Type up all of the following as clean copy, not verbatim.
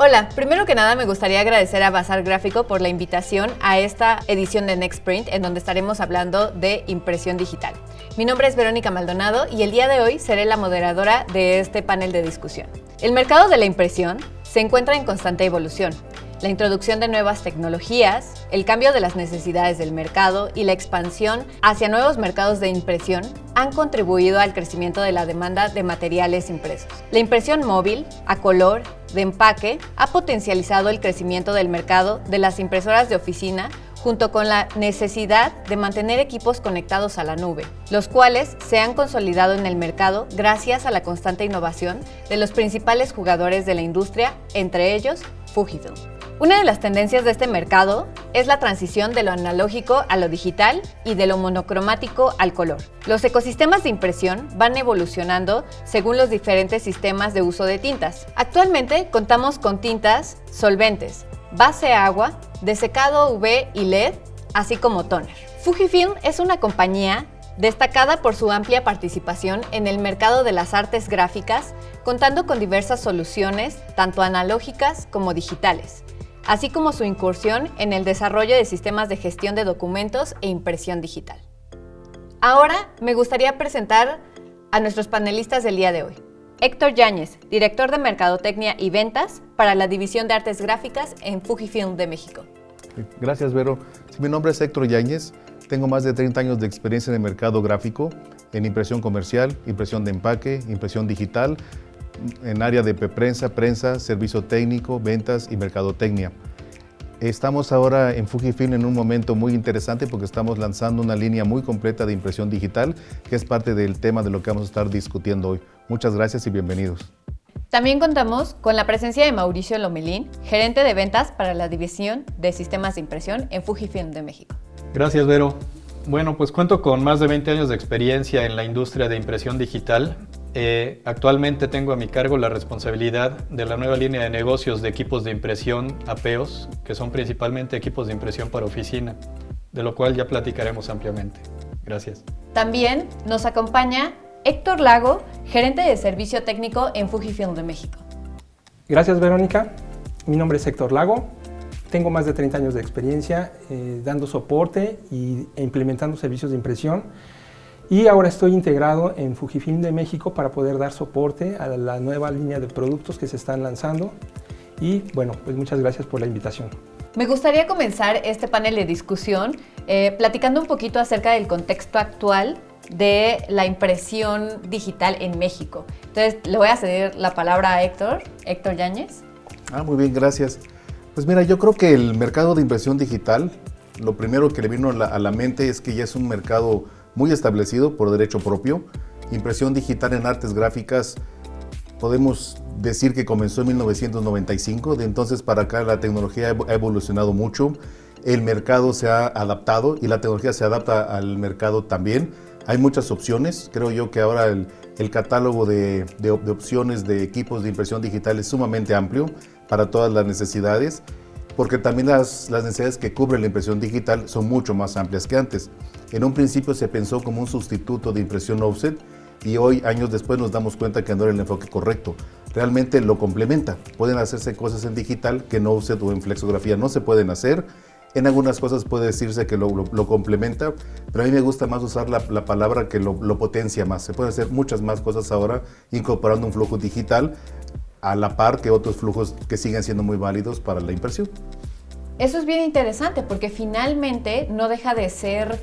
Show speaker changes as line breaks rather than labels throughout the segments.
Hola, primero que nada me gustaría agradecer a Bazar Gráfico por la invitación a esta edición de Nextprint, en donde estaremos hablando de impresión digital. Mi nombre es Verónica Maldonado y el día de hoy seré la moderadora de este panel de discusión. El mercado de la impresión se encuentra en constante evolución. La introducción de nuevas tecnologías, el cambio de las necesidades del mercado y la expansión hacia nuevos mercados de impresión han contribuido al crecimiento de la demanda de materiales impresos. La impresión móvil, a color, de empaque, ha potencializado el crecimiento del mercado de las impresoras de oficina junto con la necesidad de mantener equipos conectados a la nube, los cuales se han consolidado en el mercado gracias a la constante innovación de los principales jugadores de la industria, entre ellos Fujifilm. Una de las tendencias de este mercado es la transición de lo analógico a lo digital y de lo monocromático al color. Los ecosistemas de impresión van evolucionando según los diferentes sistemas de uso de tintas. Actualmente contamos con tintas solventes, base agua, de secado UV y LED, así como tóner. Fujifilm es una compañía destacada por su amplia participación en el mercado de las artes gráficas, contando con diversas soluciones, tanto analógicas como digitales, así como su incursión en el desarrollo de sistemas de gestión de documentos e impresión digital. Ahora me gustaría presentar a nuestros panelistas del día de hoy. Héctor Yáñez, director de Mercadotecnia y Ventas para la División de Artes Gráficas en Fujifilm de México.
Gracias, Vero. Mi nombre es Héctor Yáñez. Tengo más de 30 años de experiencia en el mercado gráfico, en impresión comercial, impresión de empaque, impresión digital, en área de prensa, servicio técnico, ventas y mercadotecnia. Estamos ahora en Fujifilm en un momento muy interesante porque estamos lanzando una línea muy completa de impresión digital, que es parte del tema de lo que vamos a estar discutiendo hoy. Muchas gracias y bienvenidos.
También contamos con la presencia de Mauricio Lomelín, gerente de ventas para la División de Sistemas de Impresión en Fujifilm de México.
Gracias, Vero. Bueno, pues cuento con más de 20 años de experiencia en la industria de impresión digital. Actualmente tengo a mi cargo la responsabilidad de la nueva línea de negocios de equipos de impresión APEOS, que son principalmente equipos de impresión para oficina, de lo cual ya platicaremos ampliamente. Gracias.
También nos acompaña Héctor Lago, gerente de servicio técnico en Fujifilm de México.
Gracias, Verónica. Mi nombre es Héctor Lago. Tengo más de 30 años de experiencia dando soporte e implementando servicios de impresión. Y ahora estoy integrado en Fujifilm de México para poder dar soporte a la nueva línea de productos que se están lanzando. Y bueno, pues muchas gracias por la invitación.
Me gustaría comenzar este panel de discusión platicando un poquito acerca del contexto actual de la impresión digital en México. Entonces, le voy a ceder la palabra a Héctor Yáñez.
Muy bien, gracias. Pues mira, yo creo que el mercado de impresión digital, lo primero que le vino a la mente es que ya es un mercado muy establecido por derecho propio. Impresión digital en artes gráficas, podemos decir que comenzó en 1995, de entonces para acá la tecnología ha evolucionado mucho, el mercado se ha adaptado y la tecnología se adapta al mercado también. Hay muchas opciones, creo yo que ahora el catálogo de opciones de equipos de impresión digital es sumamente amplio para todas las necesidades, porque también las necesidades que cubre la impresión digital son mucho más amplias que antes. En un principio se pensó como un sustituto de impresión offset y hoy, años después, nos damos cuenta que no era el enfoque correcto. Realmente lo complementa. Pueden hacerse cosas en digital que en offset o en flexografía no se pueden hacer. En algunas cosas puede decirse que lo complementa, pero a mí me gusta más usar la palabra que lo potencia más. Se pueden hacer muchas más cosas ahora incorporando un flujo digital a la par que otros flujos que siguen siendo muy válidos para la impresión.
Eso es bien interesante porque finalmente no deja de ser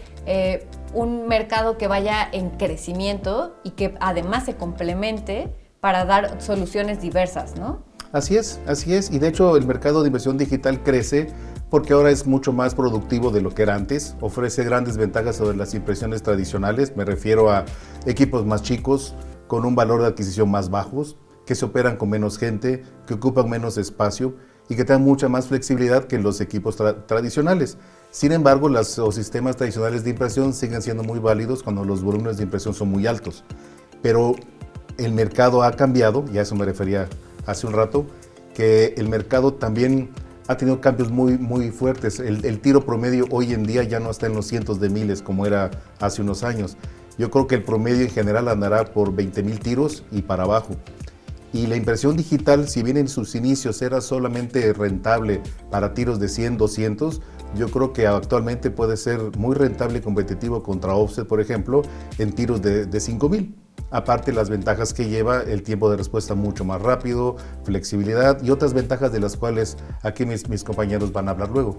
un mercado que vaya en crecimiento y que además se complemente para dar soluciones diversas, ¿no?
Así es, y de hecho el mercado de impresión digital crece porque ahora es mucho más productivo de lo que era antes, ofrece grandes ventajas sobre las impresiones tradicionales, me refiero a equipos más chicos, con un valor de adquisición más bajos, que se operan con menos gente, que ocupan menos espacio y que dan mucha más flexibilidad que los equipos tradicionales. Sin embargo, los sistemas tradicionales de impresión siguen siendo muy válidos cuando los volúmenes de impresión son muy altos, pero el mercado ha cambiado, y a eso me refería hace un rato, que el mercado también ha tenido cambios muy fuertes. El tiro promedio hoy en día ya no está en los cientos de miles como era hace unos años. Yo creo que el promedio en general andará por 20,000 tiros y para abajo. Y la impresión digital, si bien en sus inicios era solamente rentable para tiros de 100, 200, yo creo que actualmente puede ser muy rentable y competitivo contra offset, por ejemplo, en tiros de 5000. Aparte, las ventajas que lleva, el tiempo de respuesta mucho más rápido, flexibilidad y otras ventajas de las cuales aquí mis compañeros van a hablar luego.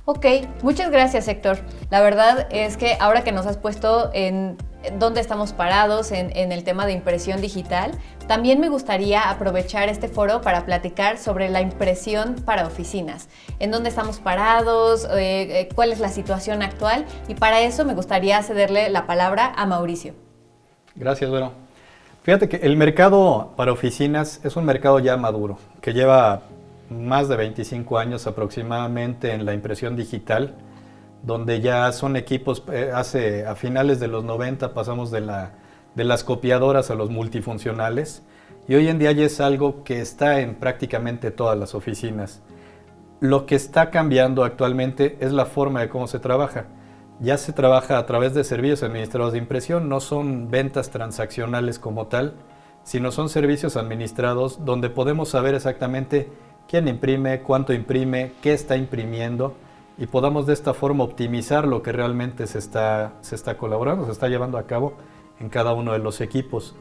Ok, muchas gracias, Héctor. La verdad es que ahora que nos has puesto en dónde estamos parados en el tema de impresión digital, también me gustaría aprovechar este foro para platicar sobre la impresión para oficinas. En dónde estamos parados, cuál es la situación actual, y para eso me gustaría cederle la palabra a Mauricio.
Gracias, Vero. Fíjate que el mercado para oficinas es un mercado ya maduro, que lleva más de 25 años aproximadamente en la impresión digital, donde ya son equipos, a finales de los 90 pasamos de las copiadoras a los multifuncionales, y hoy en día ya es algo que está en prácticamente todas las oficinas. Lo que está cambiando actualmente es la forma de cómo se trabaja. Ya se trabaja a través de servicios administrados de impresión, no son ventas transaccionales como tal, sino son servicios administrados donde podemos saber exactamente quién imprime, cuánto imprime, qué está imprimiendo, y podamos de esta forma optimizar lo que realmente se está colaborando, se está llevando a cabo en cada uno de los equipos.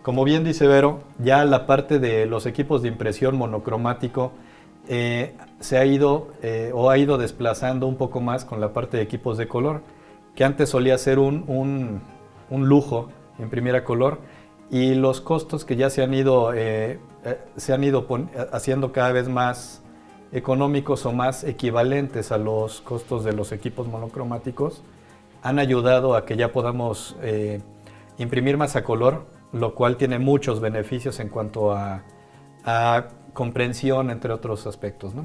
Como bien dice Vero, ya la parte de los equipos de impresión monocromático se ha ido desplazando un poco más con la parte de equipos de color, que antes solía ser un lujo imprimir a color, y los costos que ya se han ido haciendo cada vez más económicos o más equivalentes a los costos de los equipos monocromáticos, han ayudado a que ya podamos imprimir más a color, lo cual tiene muchos beneficios en cuanto a comprensión, entre otros aspectos, ¿no?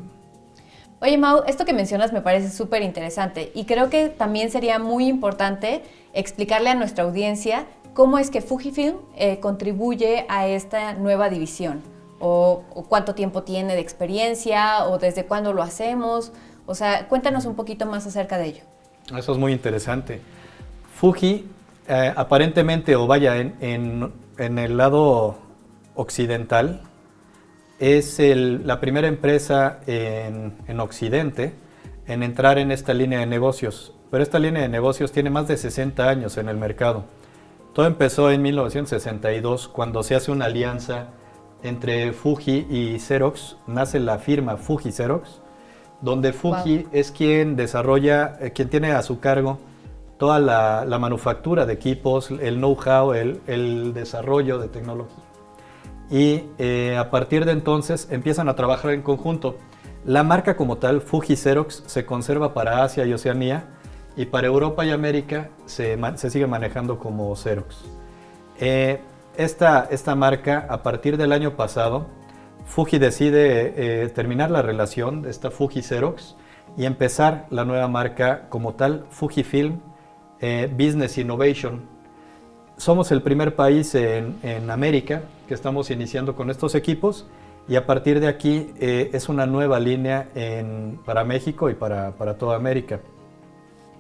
Oye, Mau, esto que mencionas me parece súper interesante, y creo que también sería muy importante explicarle a nuestra audiencia cómo es que Fujifilm contribuye a esta nueva división, o cuánto tiempo tiene de experiencia, o desde cuándo lo hacemos. O sea, cuéntanos un poquito más acerca de ello.
Eso es muy interesante. Fuji, aparentemente, o vaya, en el lado occidental, es la primera empresa en Occidente en entrar en esta línea de negocios. Pero esta línea de negocios tiene más de 60 años en el mercado. Todo empezó en 1962, cuando se hace una alianza entre Fuji y Xerox. Nace la firma Fuji Xerox, donde Fuji es quien desarrolla, quien tiene a su cargo toda la manufactura de equipos, el know-how, el desarrollo de tecnología. Y a partir de entonces empiezan a trabajar en conjunto. La marca como tal, Fuji Xerox, se conserva para Asia y Oceanía, y para Europa y América se sigue manejando como Xerox. Esta marca, a partir del año pasado, Fuji decide terminar la relación de esta Fuji Xerox y empezar la nueva marca como tal, Fujifilm Business Innovation. Somos el primer país en América que estamos iniciando con estos equipos, y a partir de aquí es una nueva línea para México y para toda América.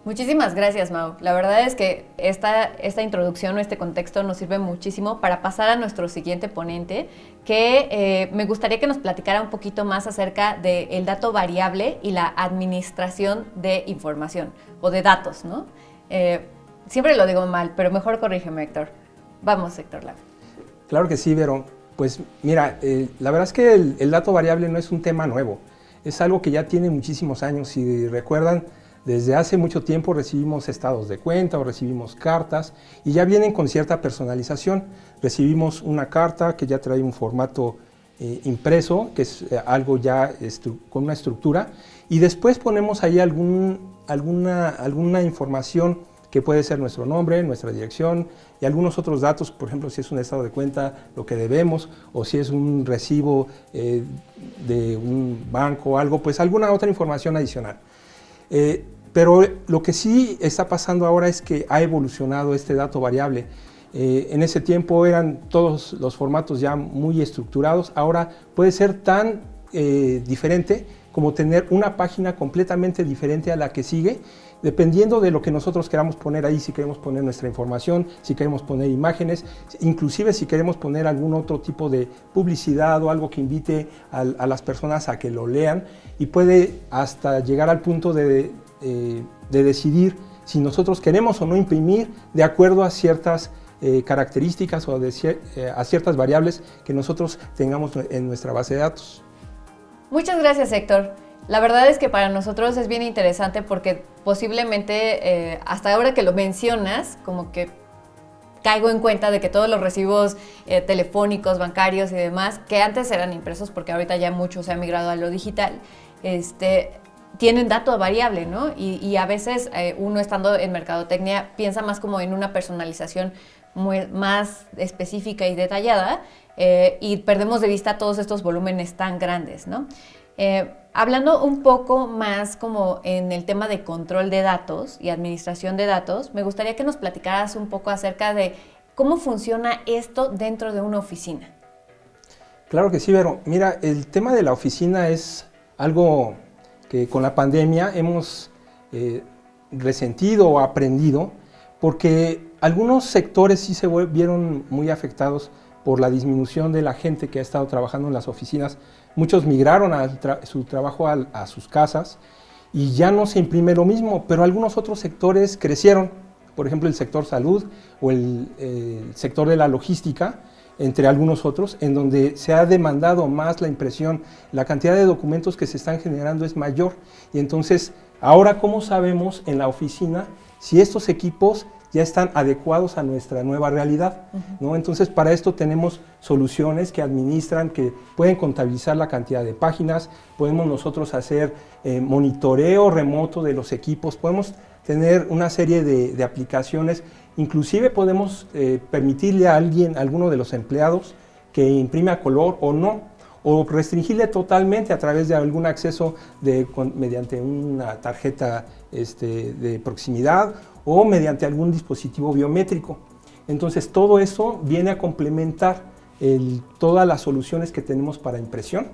Muchísimas gracias, Mau. La verdad es que esta introducción o este contexto nos sirve muchísimo para pasar a nuestro siguiente ponente, que me gustaría que nos platicara un poquito más acerca del dato variable y la administración de información o de datos, ¿no? Siempre lo digo mal, pero mejor corrígeme, Héctor. Vamos, Héctor Lago.
Claro que sí, Vero. Pues mira, la verdad es que el dato variable no es un tema nuevo. Es algo que ya tiene muchísimos años. Si recuerdan, desde hace mucho tiempo recibimos estados de cuenta o recibimos cartas, y ya vienen con cierta personalización. Recibimos una carta que ya trae un formato impreso, que es algo ya con una estructura, y después ponemos ahí alguna información que puede ser nuestro nombre, nuestra dirección y algunos otros datos, por ejemplo, si es un estado de cuenta, lo que debemos, o si es un recibo de un banco o algo, pues alguna otra información adicional. Pero lo que sí está pasando ahora es que ha evolucionado este dato variable. En ese tiempo eran todos los formatos ya muy estructurados, ahora puede ser tan diferente como tener una página completamente diferente a la que sigue, dependiendo de lo que nosotros queramos poner ahí, si queremos poner nuestra información, si queremos poner imágenes, inclusive si queremos poner algún otro tipo de publicidad o algo que invite a las personas a que lo lean, y puede hasta llegar al punto de decidir si nosotros queremos o no imprimir de acuerdo a ciertas características o a ciertas variables que nosotros tengamos en nuestra base de datos.
Muchas gracias, Héctor. La verdad es que para nosotros es bien interesante porque posiblemente hasta ahora que lo mencionas, como que caigo en cuenta de que todos los recibos telefónicos, bancarios y demás, que antes eran impresos porque ahorita ya mucho se ha migrado a lo digital, tienen dato variable, ¿no? Y a veces uno estando en mercadotecnia piensa más como en una personalización más específica y detallada y perdemos de vista todos estos volúmenes tan grandes, ¿no? Hablando un poco más como en el tema de control de datos y administración de datos, me gustaría que nos platicaras un poco acerca de cómo funciona esto dentro de una oficina.
Claro que sí, Vero. Mira, el tema de la oficina es algo que con la pandemia hemos resentido o aprendido, porque algunos sectores sí se vieron muy afectados por la disminución de la gente que ha estado trabajando en las oficinas. Muchos migraron su trabajo a sus casas y ya no se imprime lo mismo, pero algunos otros sectores crecieron, por ejemplo el sector salud o el sector de la logística, entre algunos otros, en donde se ha demandado más la impresión, la cantidad de documentos que se están generando es mayor. Y entonces, ahora, ¿cómo sabemos en la oficina si estos equipos ya están adecuados a nuestra nueva realidad? ¿No? Entonces, para esto tenemos soluciones que administran, que pueden contabilizar la cantidad de páginas, podemos nosotros hacer monitoreo remoto de los equipos, podemos tener una serie de aplicaciones. Inclusive podemos permitirle a alguno de los empleados que imprime a color o no, o restringirle totalmente a través de algún acceso mediante una tarjeta de proximidad o mediante algún dispositivo biométrico. Entonces todo eso viene a complementar todas las soluciones que tenemos para impresión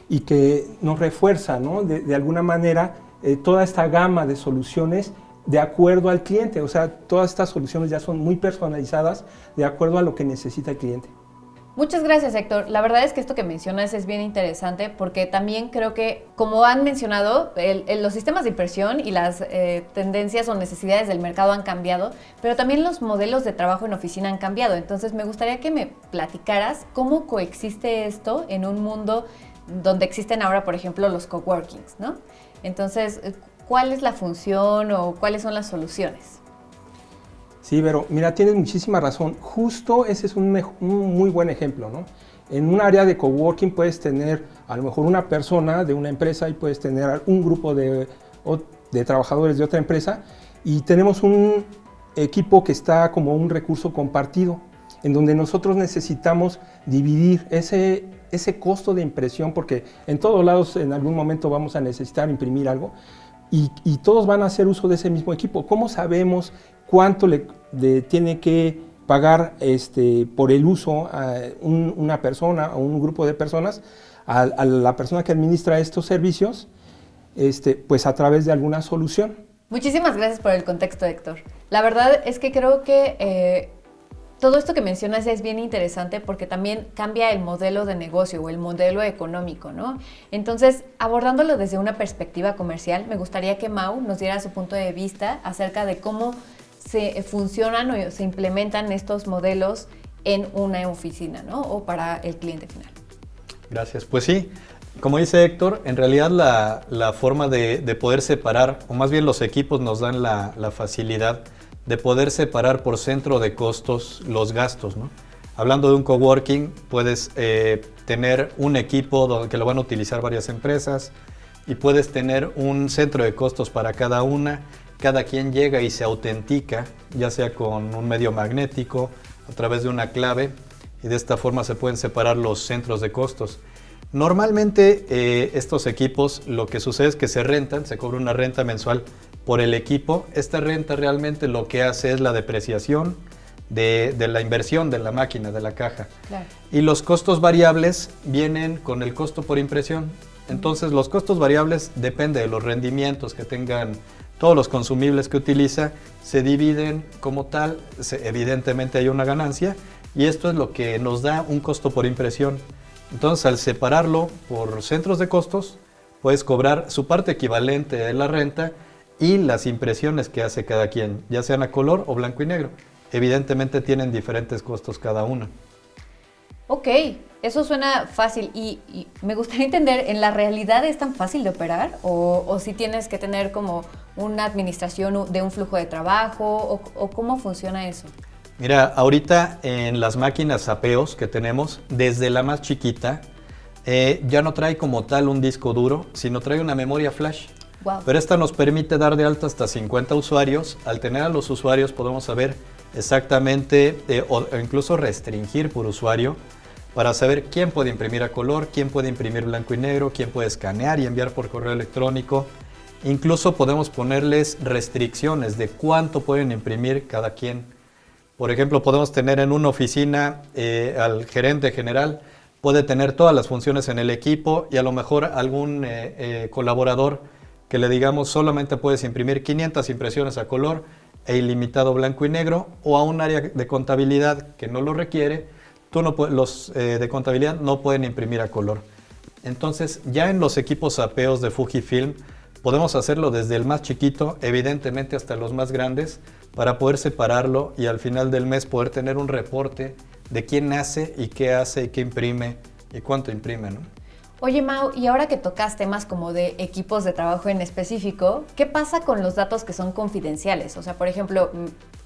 y que nos refuerza, ¿no? de alguna manera toda esta gama de soluciones de acuerdo al cliente. O sea, todas estas soluciones ya son muy personalizadas de acuerdo a lo que necesita el cliente.
Muchas gracias, Héctor. La verdad es que esto que mencionas es bien interesante porque también creo que, como han mencionado, los sistemas de impresión y las tendencias o necesidades del mercado han cambiado, pero también los modelos de trabajo en oficina han cambiado. Entonces, me gustaría que me platicaras cómo coexiste esto en un mundo donde existen ahora, por ejemplo, los coworkings, ¿no? Entonces, ¿cuál es la función o cuáles son las soluciones?
Sí, pero mira, tienes muchísima razón. Justo ese es un muy buen ejemplo, ¿no? En un área de coworking puedes tener a lo mejor una persona de una empresa y puedes tener un grupo de trabajadores de otra empresa, y tenemos un equipo que está como un recurso compartido, en donde nosotros necesitamos dividir ese costo de impresión, porque en todos lados en algún momento vamos a necesitar imprimir algo, y todos van a hacer uso de ese mismo equipo. ¿Cómo sabemos cuánto le tiene que pagar por el uso a una persona o un grupo de personas, a la persona que administra estos servicios? Pues a través de alguna solución.
Muchísimas gracias por el contexto, Héctor. La verdad es que creo que todo esto que mencionas es bien interesante porque también cambia el modelo de negocio o el modelo económico, ¿no? Entonces, abordándolo desde una perspectiva comercial, me gustaría que Mau nos diera su punto de vista acerca de cómo se funcionan o se implementan estos modelos en una oficina, ¿no? O para el cliente final.
Gracias. Pues sí, como dice Héctor, en realidad la forma de poder separar, o más bien los equipos nos dan la facilidad de poder separar por centro de costos los gastos, ¿no? Hablando de un coworking, puedes tener un equipo que lo van a utilizar varias empresas y puedes tener un centro de costos para cada una. Cada quien llega y se autentica, ya sea con un medio magnético, a través de una clave, y de esta forma se pueden separar los centros de costos. Normalmente estos equipos lo que sucede es que se rentan, se cobra una renta mensual por el equipo. Esta renta realmente lo que hace es la depreciación de la inversión de la máquina, de la caja. Claro. Y los costos variables vienen con el costo por impresión. Entonces los costos variables depende de los rendimientos que tengan todos los consumibles que utiliza, se dividen como tal, evidentemente hay una ganancia y esto es lo que nos da un costo por impresión. Entonces al separarlo por centros de costos, puedes cobrar su parte equivalente de la renta y las impresiones que hace cada quien, ya sean a color o blanco y negro. Evidentemente tienen diferentes costos cada una.
Ok, eso suena fácil y me gustaría entender, ¿en la realidad es tan fácil de operar o si tienes que tener como una administración de un flujo de trabajo o cómo funciona eso?
Mira, ahorita en las máquinas Apeos que tenemos, desde la más chiquita, ya no trae como tal un disco duro, sino trae una memoria flash.
Wow.
Pero esta nos permite dar de alta hasta 50 usuarios. Al tener a los usuarios podemos saber exactamente o incluso restringir por usuario para saber quién puede imprimir a color, quién puede imprimir blanco y negro, quién puede escanear y enviar por correo electrónico. Incluso podemos ponerles restricciones de cuánto pueden imprimir cada quien. Por ejemplo, podemos tener en una oficina al gerente general, puede tener todas las funciones en el equipo y a lo mejor algún colaborador que le digamos solamente puedes imprimir 500 impresiones a color e ilimitado blanco y negro, o a un área de contabilidad que no lo requiere, los de contabilidad no pueden imprimir a color. Entonces ya en los equipos Apeos de Fujifilm podemos hacerlo desde el más chiquito, evidentemente hasta los más grandes, para poder separarlo y al final del mes poder tener un reporte de quién hace y qué imprime y cuánto imprime, ¿no?
Oye, Mau, y ahora que tocas temas como de equipos de trabajo en específico, ¿qué pasa con los datos que son confidenciales? O sea, por ejemplo,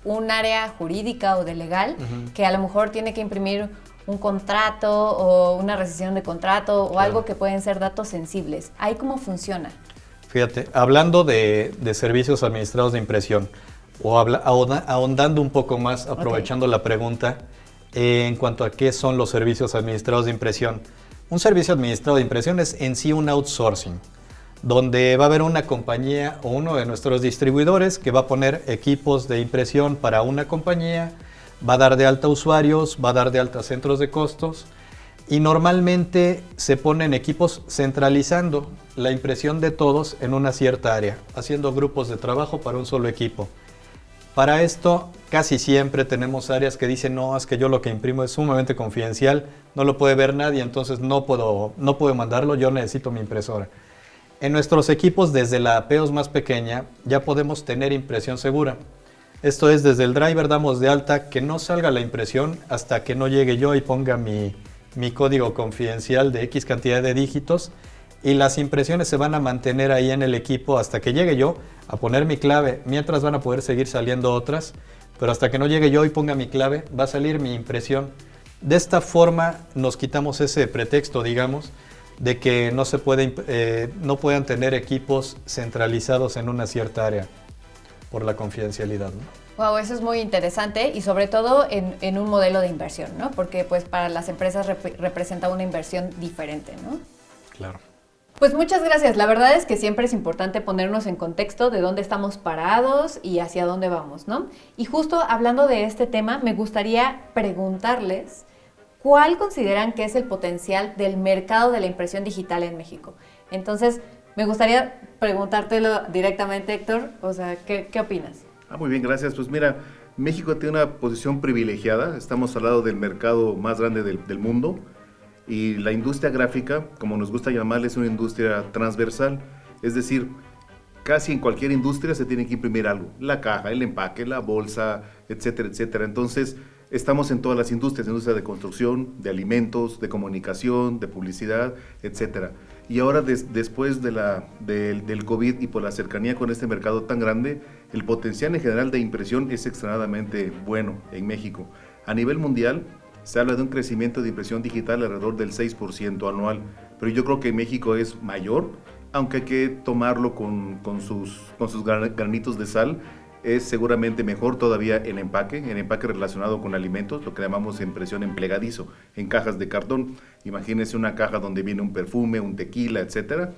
un área jurídica o de legal que a lo mejor tiene que imprimir un contrato o una rescisión de contrato o algo que pueden ser datos sensibles. ¿Ahí cómo funciona?
Fíjate, hablando de servicios administrados de impresión, o ahondando un poco más, aprovechando la pregunta, en cuanto a qué son los servicios administrados de impresión. Un servicio administrado de impresión es en sí un outsourcing, donde va a haber una compañía o uno de nuestros distribuidores que va a poner equipos de impresión para una compañía, va a dar de alta usuarios, va a dar de alta centros de costos y normalmente se ponen equipos centralizando la impresión de todos en una cierta área, haciendo grupos de trabajo para un solo equipo. Para esto casi siempre tenemos áreas que dicen no, es que yo lo que imprimo es sumamente confidencial, no lo puede ver nadie, entonces no puedo mandarlo, yo necesito mi impresora. En nuestros equipos desde la Apeos más pequeña ya podemos tener impresión segura. Esto es, desde el driver damos de alta que no salga la impresión hasta que no llegue yo y ponga mi código confidencial de X cantidad de dígitos y las impresiones se van a mantener ahí en el equipo hasta que llegue yo a poner mi clave, mientras van a poder seguir saliendo otras, pero hasta que no llegue yo y ponga mi clave va a salir mi impresión. De esta forma nos quitamos ese pretexto, digamos, de que no puedan tener equipos centralizados en una cierta área por la confidencialidad, ¿no?
Wow, eso es muy interesante y sobre todo en un modelo de inversión, ¿no? Porque pues para las empresas representa una inversión diferente, ¿no?
Claro.
Pues muchas gracias. La verdad es que siempre es importante ponernos en contexto de dónde estamos parados y hacia dónde vamos, ¿no? Y justo hablando de este tema, me gustaría preguntarles ¿cuál consideran que es el potencial del mercado de la impresión digital en México? Entonces, me gustaría preguntártelo directamente, Héctor. O sea, ¿qué opinas?
Muy bien, gracias. Pues mira, México tiene una posición privilegiada. Estamos al lado del mercado más grande del mundo. Y la industria gráfica, como nos gusta llamarle, es una industria transversal. Es decir, casi en cualquier industria se tiene que imprimir algo. La caja, el empaque, la bolsa, etcétera, etcétera. Entonces, estamos en todas las industrias, industria de construcción, de alimentos, de comunicación, de publicidad, etcétera. Y ahora, después del COVID y por la cercanía con este mercado tan grande, el potencial en general de impresión es extremadamente bueno en México. A nivel mundial, se habla de un crecimiento de impresión digital alrededor del 6% anual, pero yo creo que en México es mayor, aunque hay que tomarlo con sus granitos de sal. Es seguramente mejor todavía en empaque relacionado con alimentos, lo que llamamos impresión en plegadizo, en cajas de cartón. Imagínense una caja donde viene un perfume, un tequila, etcétera.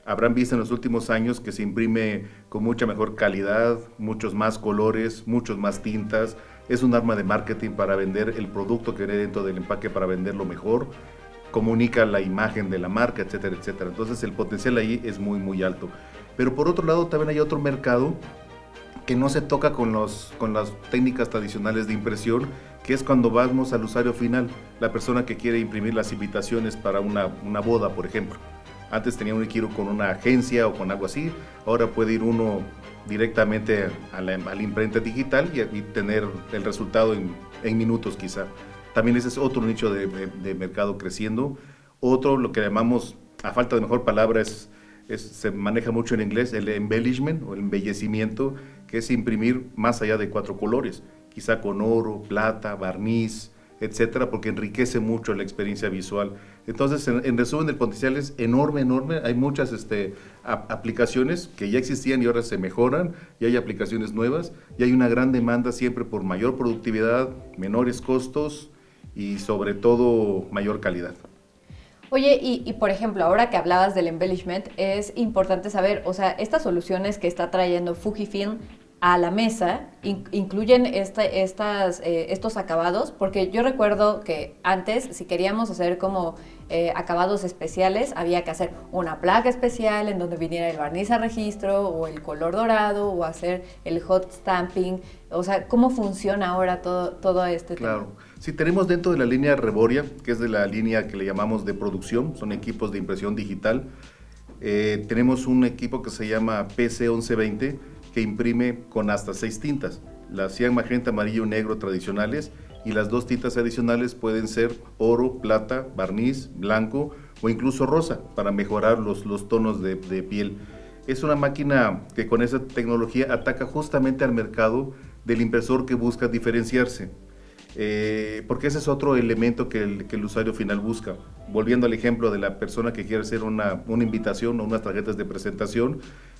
Habrán visto en los últimos años que se imprime con mucha mejor calidad, muchos más colores, muchos más tintas. Es un arma de marketing para vender el producto que viene dentro del empaque, para venderlo mejor. comunica la imagen de la marca, etcétera, etcétera. Entonces el potencial ahí es muy, muy alto. Pero por otro lado también hay otro mercado que no se toca con las técnicas tradicionales de impresión, que es cuando vamos al usuario final, la persona que quiere imprimir las invitaciones para una boda, por ejemplo. Antes tenía uno que ir con una agencia o con algo así, ahora puede ir uno directamente a la imprenta digital y tener el resultado en minutos quizá. También ese es otro nicho de mercado creciendo. Otro, lo que llamamos, a falta de mejor palabra, se maneja mucho en inglés, el embellishment o el embellecimiento, que es imprimir más allá de 4 colores, quizá con oro, plata, barniz, etcétera, porque enriquece mucho la experiencia visual. Entonces, en resumen, el potencial es enorme, enorme. Hay muchas aplicaciones que ya existían y ahora se mejoran, y hay aplicaciones nuevas, y hay una gran demanda siempre por mayor productividad, menores costos y sobre todo mayor calidad.
Oye, y por ejemplo, ahora que hablabas del embellishment, es importante saber, o sea, estas soluciones que está trayendo Fujifilm a la mesa incluyen estos acabados, porque yo recuerdo que antes, si queríamos hacer como acabados especiales, había que hacer una placa especial en donde viniera el barniz a registro o el color dorado o hacer el hot stamping. O sea, ¿cómo funciona ahora todo este tema?
Claro. Sí, tenemos dentro de la línea Reboria, que es de la línea que le llamamos de producción, son equipos de impresión digital. Tenemos un equipo que se llama PC1120, que imprime con hasta 6 tintas, la cian, magenta, amarillo, negro tradicionales, y las 2 tintas adicionales pueden ser oro, plata, barniz, blanco o incluso rosa, para mejorar los tonos de piel. Es una máquina que con esa tecnología ataca justamente al mercado del impresor que busca diferenciarse. Porque ese es otro elemento que el usuario final busca. Volviendo al ejemplo de la persona que quiere hacer una invitación o unas tarjetas de presentación,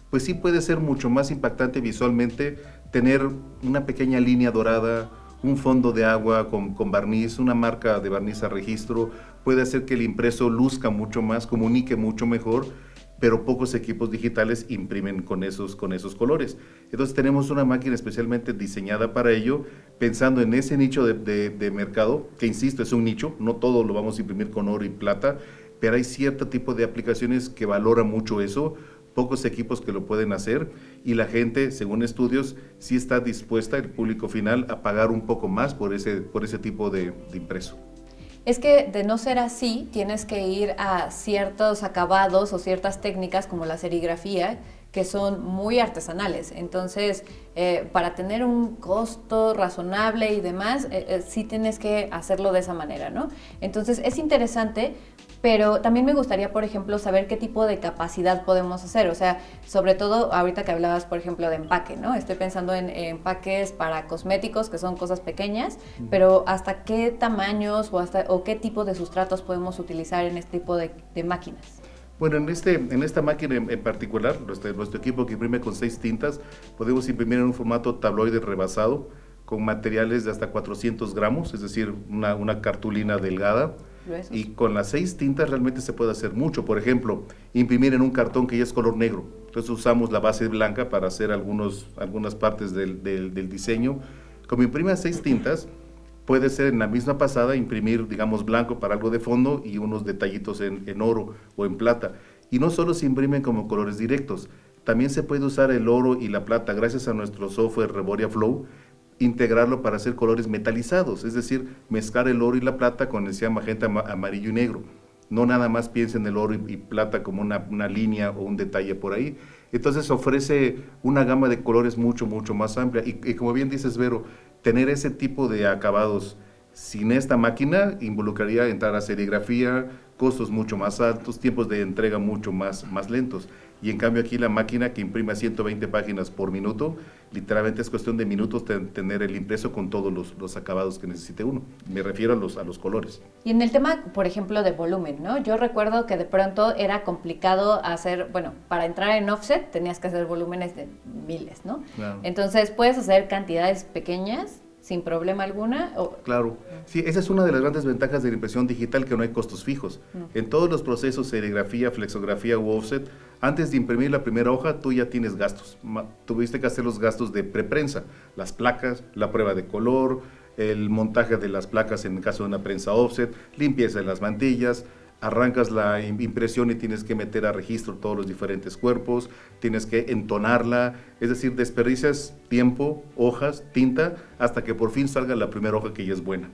pues sí puede ser mucho más impactante visualmente tener una pequeña línea dorada, un fondo de agua con barniz, una marca de barniz a registro, puede hacer que el impreso luzca mucho más, comunique mucho mejor, pero pocos equipos digitales imprimen con esos colores. Entonces tenemos una máquina especialmente diseñada para ello, pensando en ese nicho de mercado, que insisto, es un nicho, no todo lo vamos a imprimir con oro y plata, pero hay cierto tipo de aplicaciones que valoran mucho eso, pocos equipos que lo pueden hacer, y la gente, según estudios, sí está dispuesta, el público final, a pagar un poco más por ese tipo de impreso.
Es que de no ser así, tienes que ir a ciertos acabados o ciertas técnicas como la serigrafía, que son muy artesanales. Entonces, para tener un costo razonable y demás, sí tienes que hacerlo de esa manera, ¿no? Entonces, es interesante, pero también me gustaría, por ejemplo, saber qué tipo de capacidad podemos hacer. O sea, sobre todo ahorita que hablabas, por ejemplo, de empaque, ¿no? Estoy pensando en empaques para cosméticos, que son cosas pequeñas, pero ¿hasta qué tamaños o qué tipo de sustratos podemos utilizar en este tipo de máquinas?
Bueno, en esta máquina en particular, nuestro equipo que imprime con 6 tintas, podemos imprimir en un formato tabloide rebasado, con materiales de hasta 400 gramos, es decir, una cartulina delgada.
¿Gruesos?
Y con las 6 tintas realmente se puede hacer mucho. Por ejemplo, imprimir en un cartón que ya es color negro. Entonces usamos la base blanca para hacer algunas partes del diseño. Como imprime a 6 tintas, puede ser en la misma pasada imprimir, digamos, blanco para algo de fondo y unos detallitos en oro o en plata. Y no solo se imprimen como colores directos, también se puede usar el oro y la plata gracias a nuestro software Reboria Flow, integrarlo para hacer colores metalizados, es decir, mezclar el oro y la plata con el cian, magenta, amarillo y negro. No nada más piensen el oro y plata como una línea o un detalle por ahí. Entonces ofrece una gama de colores mucho, mucho más amplia. Y como bien dices, Vero, tener ese tipo de acabados sin esta máquina involucraría entrar a serigrafía, costos mucho más altos, tiempos de entrega mucho más lentos. Y en cambio aquí la máquina que imprime 120 páginas por minuto, literalmente es cuestión de minutos tener el impreso con todos los acabados que necesite uno. Me refiero a los colores.
Y en el tema, por ejemplo, de volumen, ¿no? Yo recuerdo que de pronto era complicado hacer, bueno, para entrar en offset tenías que hacer volúmenes de miles, ¿no?
Claro.
Entonces, ¿puedes hacer cantidades pequeñas sin problema alguna?
Claro, sí, esa es una de las grandes ventajas de la impresión digital, que no hay costos fijos. En todos los procesos, serigrafía, flexografía u offset, antes de imprimir la primera hoja, tú ya tienes gastos. Tuviste que hacer los gastos de preprensa, las placas, la prueba de color, el montaje de las placas en el caso de una prensa offset, limpieza de las mantillas, arrancas la impresión y tienes que meter a registro todos los diferentes cuerpos, tienes que entonarla, es decir, desperdicias tiempo, hojas, tinta, hasta que por fin salga la primera hoja que ya es buena.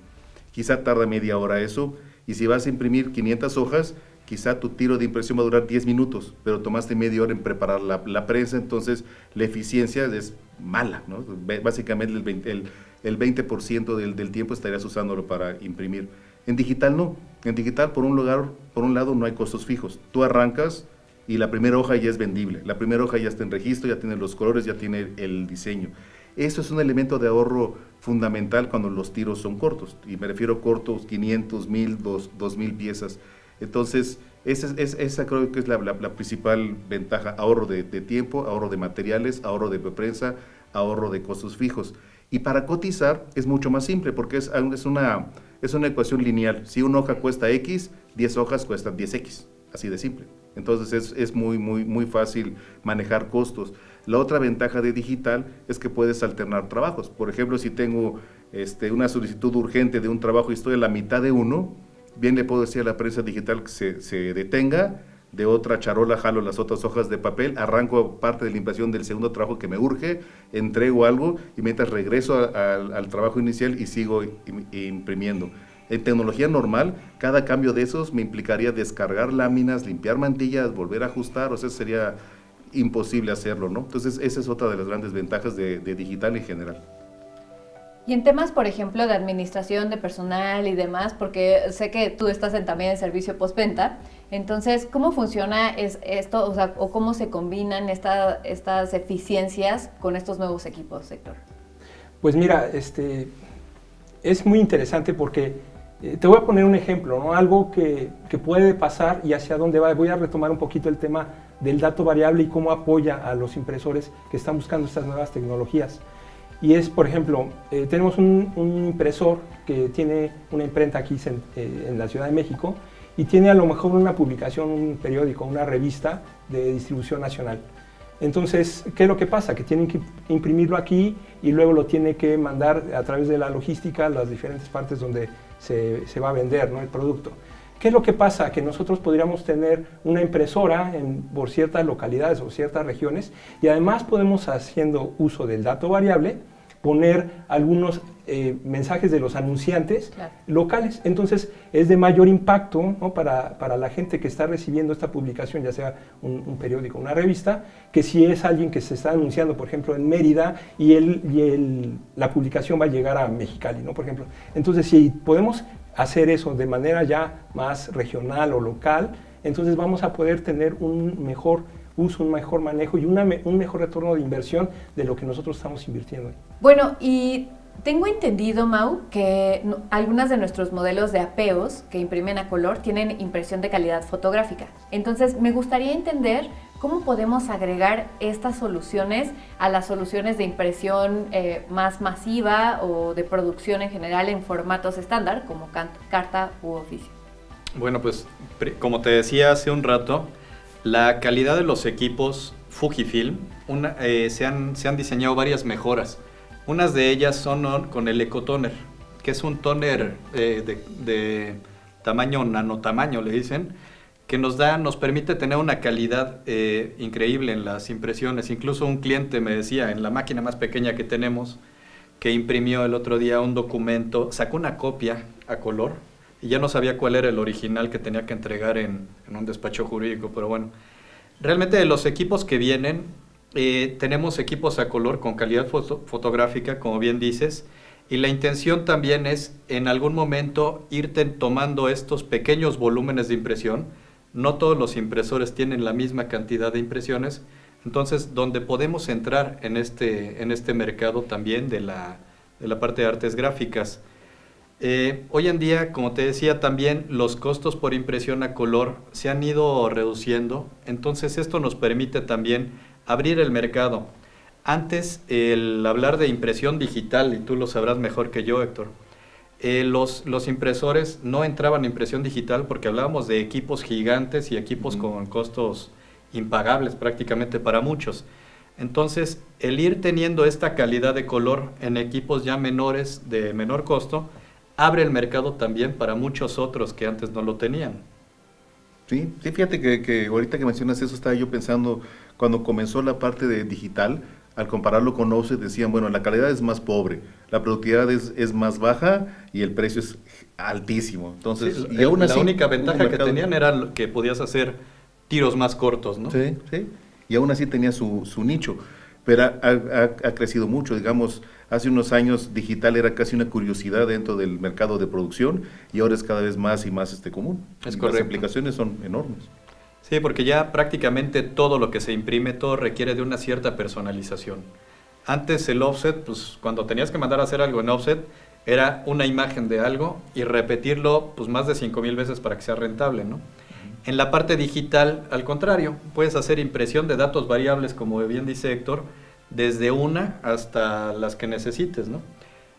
Quizá tarda media hora eso, y si vas a imprimir 500 hojas, quizá tu tiro de impresión va a durar 10 minutos, pero tomaste media hora en preparar la prensa, entonces la eficiencia es mala, ¿no? Básicamente el 20% del tiempo estarías usándolo para imprimir. En digital no. En digital, por un lado, no hay costos fijos. Tú arrancas y la primera hoja ya es vendible. La primera hoja ya está en registro, ya tiene los colores, ya tiene el diseño. Eso es un elemento de ahorro fundamental cuando los tiros son cortos. Y me refiero a cortos, 500, 1000, 2000 piezas. Entonces, esa creo que es la principal ventaja. Ahorro de tiempo, ahorro de materiales, ahorro de prensa, ahorro de costos fijos. Y para cotizar es mucho más simple porque es una ecuación lineal. Si una hoja cuesta X, 10 hojas cuestan 10X. Así de simple. Entonces es muy fácil manejar costos. La otra ventaja de digital es que puedes alternar trabajos. Por ejemplo, si tengo una solicitud urgente de un trabajo y estoy a la mitad de uno, bien le puedo decir a la prensa digital que se detenga, de otra charola jalo las otras hojas de papel, arranco parte de la impresión del segundo trabajo que me urge, entrego algo y mientras regreso al trabajo inicial y sigo imprimiendo. En tecnología normal, cada cambio de esos me implicaría descargar láminas, limpiar mantillas, volver a ajustar, o sea, sería imposible hacerlo, ¿no? Entonces, esa es otra de las grandes ventajas de digital en general.
Y en temas, por ejemplo, de administración de personal y demás, porque sé que tú estás también en servicio postventa, entonces, ¿cómo funciona esto, o cómo se combinan estas eficiencias con estos nuevos equipos, Héctor?
Pues mira, es muy interesante porque te voy a poner un ejemplo, ¿no? Algo que puede pasar y hacia dónde va. Voy a retomar un poquito el tema del dato variable y cómo apoya a los impresores que están buscando estas nuevas tecnologías. Y es, por ejemplo, tenemos un impresor que tiene una imprenta aquí en la Ciudad de México y tiene a lo mejor una publicación, un periódico, una revista de distribución nacional. Entonces, ¿qué es lo que pasa? Que tienen que imprimirlo aquí y luego lo tiene que mandar a través de la logística a las diferentes partes donde se va a vender, ¿no?, el producto. ¿Qué es lo que pasa? Que nosotros podríamos tener una impresora por ciertas localidades o ciertas regiones y además podemos, haciendo uso del dato variable, poner algunos mensajes de los anunciantes locales. Entonces es de mayor impacto, ¿no?, para la gente que está recibiendo esta publicación, ya sea un periódico, una revista, que si es alguien que se está anunciando, por ejemplo, en Mérida y la publicación va a llegar a Mexicali, ¿no?, por ejemplo. Entonces, si podemos hacer eso de manera ya más regional o local, entonces vamos a poder tener un mejor uso, un mejor manejo y un mejor retorno de inversión de lo que nosotros estamos invirtiendo.
Bueno, y tengo entendido, Mau, que algunos de nuestros modelos de apeos que imprimen a color tienen impresión de calidad fotográfica. Entonces, me gustaría entender cómo podemos agregar estas soluciones a las soluciones de impresión más masiva o de producción en general en formatos estándar, como carta u oficio.
Bueno, pues, como te decía hace un rato, la calidad de los equipos Fujifilm, se han diseñado varias mejoras. Unas de ellas son con el EcoToner, que es un toner de tamaño, nanotamaño le dicen, que nos permite tener una calidad increíble en las impresiones. Incluso un cliente me decía, en la máquina más pequeña que tenemos, que imprimió el otro día un documento, sacó una copia a color y ya no sabía cuál era el original que tenía que entregar en un despacho jurídico, pero bueno. Realmente de los equipos que vienen, tenemos equipos a color con calidad fotográfica, como bien dices, y la intención también es en algún momento irte tomando estos pequeños volúmenes de impresión. No todos los impresores tienen la misma cantidad de impresiones, entonces donde podemos entrar en este mercado también de la parte de artes gráficas. Hoy en día, como te decía, también los costos por impresión a color se han ido reduciendo, entonces esto nos permite también abrir el mercado. Antes, el hablar de impresión digital, y tú lo sabrás mejor que yo, Héctor, los impresores no entraban en impresión digital porque hablábamos de equipos gigantes y equipos con costos impagables prácticamente para muchos. Entonces, el ir teniendo esta calidad de color en equipos ya menores, de menor costo, abre el mercado también para muchos otros que antes no lo tenían.
Sí, sí, fíjate que ahorita que mencionas eso, estaba yo pensando, cuando comenzó la parte de digital, al compararlo con offset, decían, bueno, la calidad es más pobre, la productividad es más baja y el precio es altísimo. Entonces,
Sí,
y aún así,
la única
hubo
ventaja que
mercado.
tenían era que podías hacer tiros más cortos, ¿no?
Sí, sí. Y aún así tenía su nicho, pero ha crecido mucho. Digamos, hace unos años digital era casi una curiosidad dentro del mercado de producción y ahora es cada vez más y más común.
Es
Y
correcto.
las aplicaciones son enormes.
Sí, porque ya prácticamente todo lo que se imprime, todo requiere de una cierta personalización. Antes el offset, pues cuando tenías que mandar a hacer algo en offset, era una imagen de algo y repetirlo pues más de 5,000 veces para que sea rentable, ¿no? En la parte digital, al contrario, puedes hacer impresión de datos variables, como bien dice Héctor, desde una hasta las que necesites, ¿no?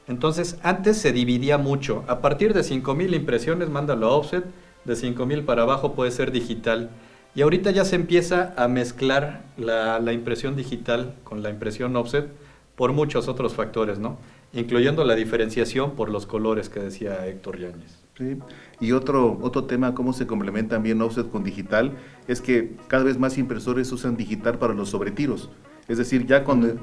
Entonces, antes se dividía mucho. A partir de 5,000 impresiones, mándalo a offset, de 5,000 para abajo puede ser digital. Y ahorita ya se empieza a mezclar la impresión digital con la impresión offset por muchos otros factores, ¿no? Incluyendo la diferenciación por los colores que decía Héctor Yáñez.
Sí. Y otro tema, cómo se complementan bien offset con digital, es que cada vez más impresores usan digital para los sobretiros. Es decir, ya cuando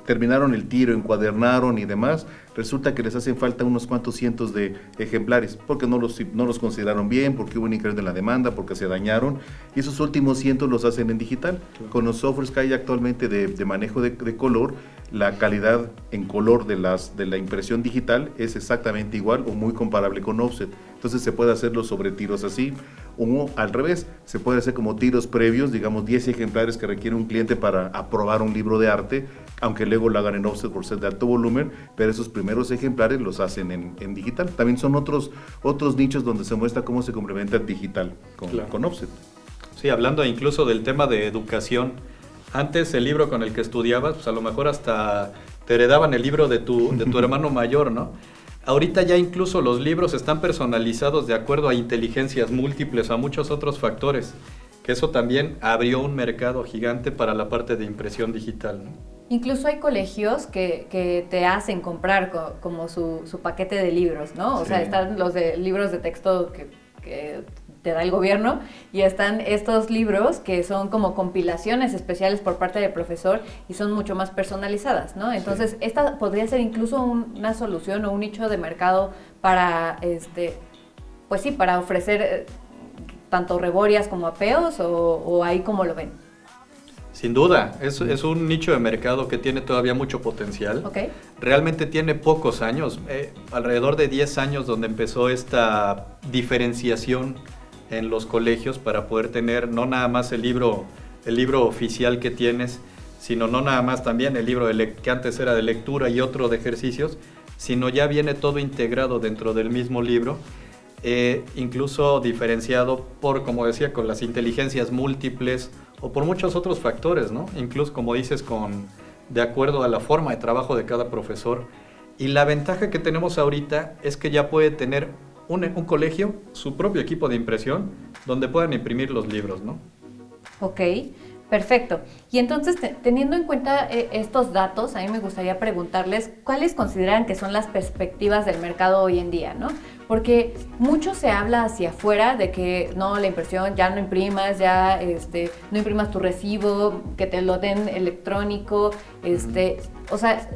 terminaron el tiro, encuadernaron y demás, resulta que les hacen falta unos cuantos cientos de ejemplares, porque no los consideraron bien, porque hubo un incremento en la demanda, porque se dañaron, y esos últimos cientos los hacen en digital. Claro. Con los softwares que hay actualmente de manejo de color, la calidad en color de la impresión digital es exactamente igual o muy comparable con offset. Entonces se puede hacer los sobretiros así, o al revés, se puede hacer como tiros previos, digamos 10 ejemplares que requiere un cliente para aprobar un libro de arte, aunque luego lo hagan en offset por ser de alto volumen, pero esos primeros ejemplares los hacen en digital. También son otros nichos donde se muestra cómo se complementa el digital con offset.
Sí, hablando incluso del tema de educación, antes el libro con el que estudiabas, pues a lo mejor hasta te heredaban el libro de tu hermano mayor, ¿no? Ahorita ya incluso los libros están personalizados de acuerdo a inteligencias múltiples, a muchos otros factores, que eso también abrió un mercado gigante para la parte de impresión digital, ¿no?
Incluso hay colegios que te hacen comprar como su paquete de libros, ¿no? O sea, están los de libros de texto que te da el gobierno y están estos libros que son como compilaciones especiales por parte del profesor y son mucho más personalizadas, ¿no? Entonces, esta podría ser incluso una solución o un nicho de mercado para, pues sí, para ofrecer tanto reborias como apeos o ahí como lo ven.
Sin duda, es un nicho de mercado que tiene todavía mucho potencial.
Okay.
Realmente tiene pocos años, alrededor de 10 años donde empezó esta diferenciación en los colegios para poder tener no nada más el libro oficial que tienes, sino no nada más también el libro que antes era de lectura y otro de ejercicios, sino ya viene todo integrado dentro del mismo libro, incluso diferenciado por, como decía, con las inteligencias múltiples o por muchos otros factores, ¿no? Incluso, como dices, de acuerdo a la forma de trabajo de cada profesor. Y la ventaja que tenemos ahorita es que ya puede tener un colegio su propio equipo de impresión donde puedan imprimir los libros, ¿no?
Ok, perfecto. Y entonces, teniendo en cuenta estos datos, a mí me gustaría preguntarles cuáles consideran que son las perspectivas del mercado hoy en día, ¿no? Porque mucho se habla hacia afuera de que no, la impresión, ya no imprimas, ya no imprimas tu recibo, que te lo den electrónico, o sea,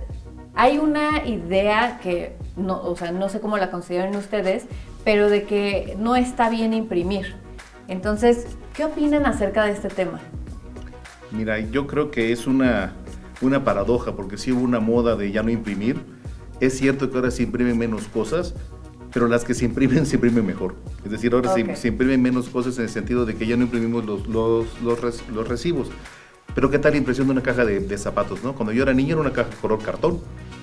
hay una idea que, no, o sea, no sé cómo la consideran ustedes, pero de que no está bien imprimir. Entonces, ¿qué opinan acerca de este tema?
Mira, yo creo que es una paradoja, porque sí hubo una moda de ya no imprimir. Es cierto que ahora se imprimen menos cosas, pero las que se imprimen mejor. Es decir, ahora se imprimen menos cosas en el sentido de que ya no imprimimos los recibos. Pero ¿qué tal la impresión de una caja de zapatos, no? Cuando yo era niño era una caja color cartón.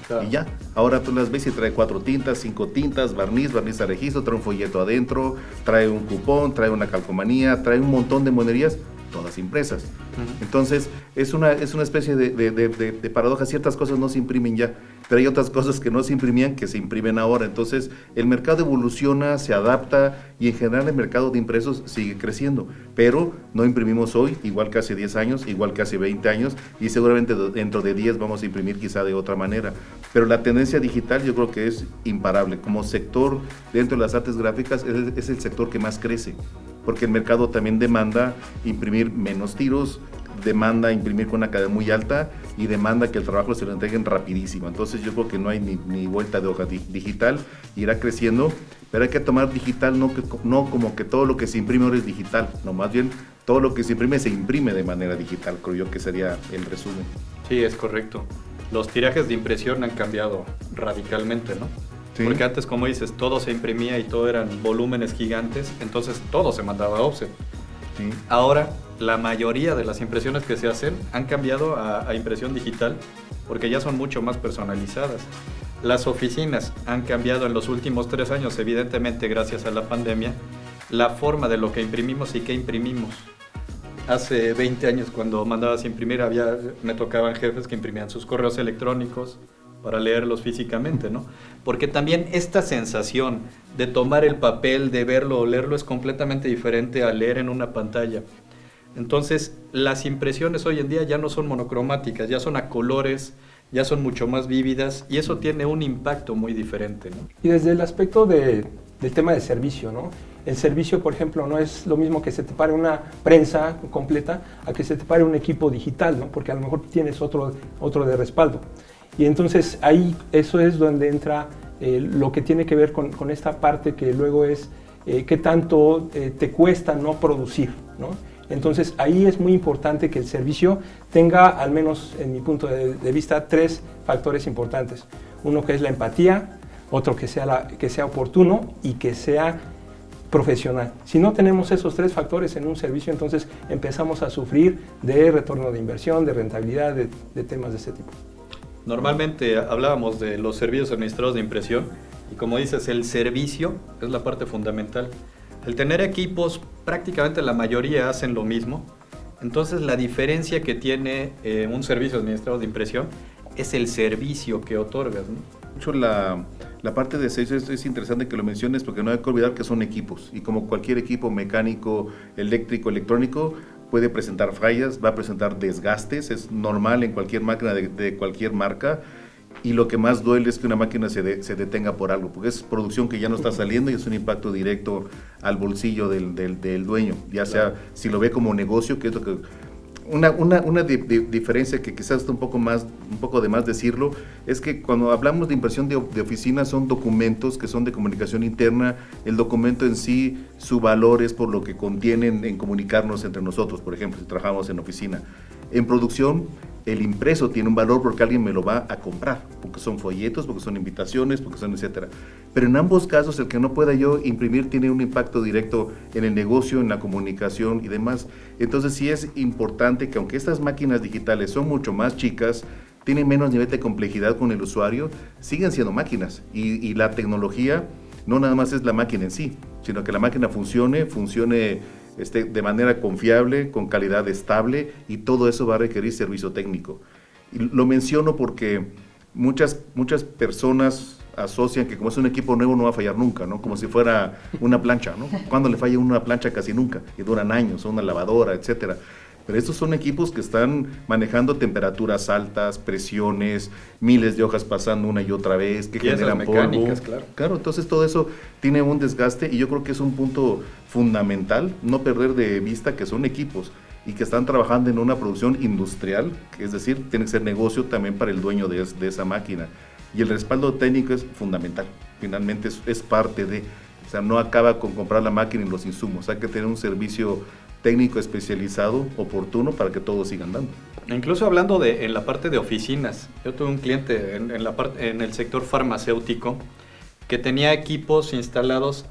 Claro. Y ya, ahora tú las ves y trae 4 tintas, 5 tintas, barniz a registro, trae un folleto adentro, trae un cupón, trae una calcomanía, trae un montón de monerías, todas impresas. Entonces, es una especie de paradoja. Ciertas cosas no se imprimen ya, pero hay otras cosas que no se imprimían que se imprimen ahora. Entonces, el mercado evoluciona, se adapta y en general el mercado de impresos sigue creciendo. Pero no imprimimos hoy, igual que hace 10 años, igual que hace 20 años y seguramente dentro de 10 vamos a imprimir quizá de otra manera. Pero la tendencia digital yo creo que es imparable. Como sector dentro de las artes gráficas es el sector que más crece. porque el mercado también demanda imprimir menos tiros, demanda imprimir con una calidad muy alta y demanda que el trabajo se lo entreguen rapidísimo. Entonces yo creo que no hay ni vuelta de hoja. Digital irá creciendo, pero hay que tomar digital no como que todo lo que se imprime ahora es digital, no, más bien todo lo que se imprime de manera digital, creo yo que sería el resumen.
Sí, es correcto. Los tirajes de impresión han cambiado radicalmente, ¿no? Sí. Porque antes, como dices, todo se imprimía y todo eran volúmenes gigantes, entonces todo se mandaba a offset. Sí. Ahora, la mayoría de las impresiones que se hacen han cambiado a impresión digital porque ya son mucho más personalizadas. Las oficinas han cambiado en los últimos 3 años, evidentemente gracias a la pandemia, la forma de lo que imprimimos y qué imprimimos. Hace 20 años cuando mandabas imprimir me tocaban jefes que imprimían sus correos electrónicos para leerlos físicamente, ¿no? Porque también esta sensación de tomar el papel, de verlo o leerlo es completamente diferente a leer en una pantalla. Entonces, las impresiones hoy en día ya no son monocromáticas, ya son a colores, ya son mucho más vívidas y eso tiene un impacto muy diferente, ¿no?
Y desde el aspecto del tema de servicio, ¿no? El servicio, por ejemplo, no es lo mismo que se te pare una prensa completa a que se te pare un equipo digital, ¿no? Porque a lo mejor tienes otro de respaldo. Y entonces ahí eso es donde entra lo que tiene que ver con esta parte que luego es qué tanto te cuesta no producir, ¿no? Entonces ahí es muy importante que el servicio tenga, al menos en mi punto de vista, 3 factores importantes. Uno que es la empatía, otro que sea oportuno y que sea profesional. Si no tenemos esos 3 factores en un servicio, entonces empezamos a sufrir de retorno de inversión, de rentabilidad, de temas de ese tipo.
Normalmente hablábamos de los servicios administrados de impresión y como dices, el servicio es la parte fundamental. El tener equipos, prácticamente la mayoría hacen lo mismo, entonces la diferencia que tiene un servicio administrado de impresión es el servicio que otorgas, ¿no?
Mucho la parte de servicio es interesante que lo menciones porque no hay que olvidar que son equipos y como cualquier equipo mecánico, eléctrico, electrónico, puede presentar fallas, va a presentar desgastes, es normal en cualquier máquina de cualquier marca y lo que más duele es que una máquina se detenga por algo, porque es producción que ya no está saliendo y es un impacto directo al bolsillo del dueño, ya sea si lo ve como negocio, que es lo que... Una diferencia que quizás está un poco de más decirlo, es que cuando hablamos de impresión de oficinas son documentos que son de comunicación interna, el documento en sí, su valor es por lo que contienen en comunicarnos entre nosotros, por ejemplo, si trabajamos en oficina. En producción, el impreso tiene un valor porque alguien me lo va a comprar, porque son folletos, porque son invitaciones, porque son etcétera. Pero en ambos casos, el que no pueda yo imprimir tiene un impacto directo en el negocio, en la comunicación y demás. Entonces sí es importante que aunque estas máquinas digitales son mucho más chicas, tienen menos nivel de complejidad con el usuario, siguen siendo máquinas. Y la tecnología no nada más es la máquina en sí, sino que la máquina funcione de manera confiable, con calidad estable, y todo eso va a requerir servicio técnico. Y lo menciono porque muchas personas asocian que como es un equipo nuevo no va a fallar nunca, ¿no? Como si fuera una plancha, ¿no? Cuando le falla una plancha casi nunca, y duran años, una lavadora, etcétera. Pero estos son equipos que están manejando temperaturas altas, presiones, miles de hojas pasando una y otra vez, que generan polvo. Claro, entonces todo eso tiene un desgaste y yo creo que es un punto fundamental no perder de vista que son equipos y que están trabajando en una producción industrial, que es decir, tiene que ser negocio también para el dueño de esa máquina. Y el respaldo técnico es fundamental, finalmente es parte de, o sea, no acaba con comprar la máquina y los insumos, hay que tener un servicio técnico especializado, oportuno, para que todo siga andando.
Incluso hablando en la parte de oficinas, yo tuve un cliente en el sector farmacéutico que tenía equipos instalados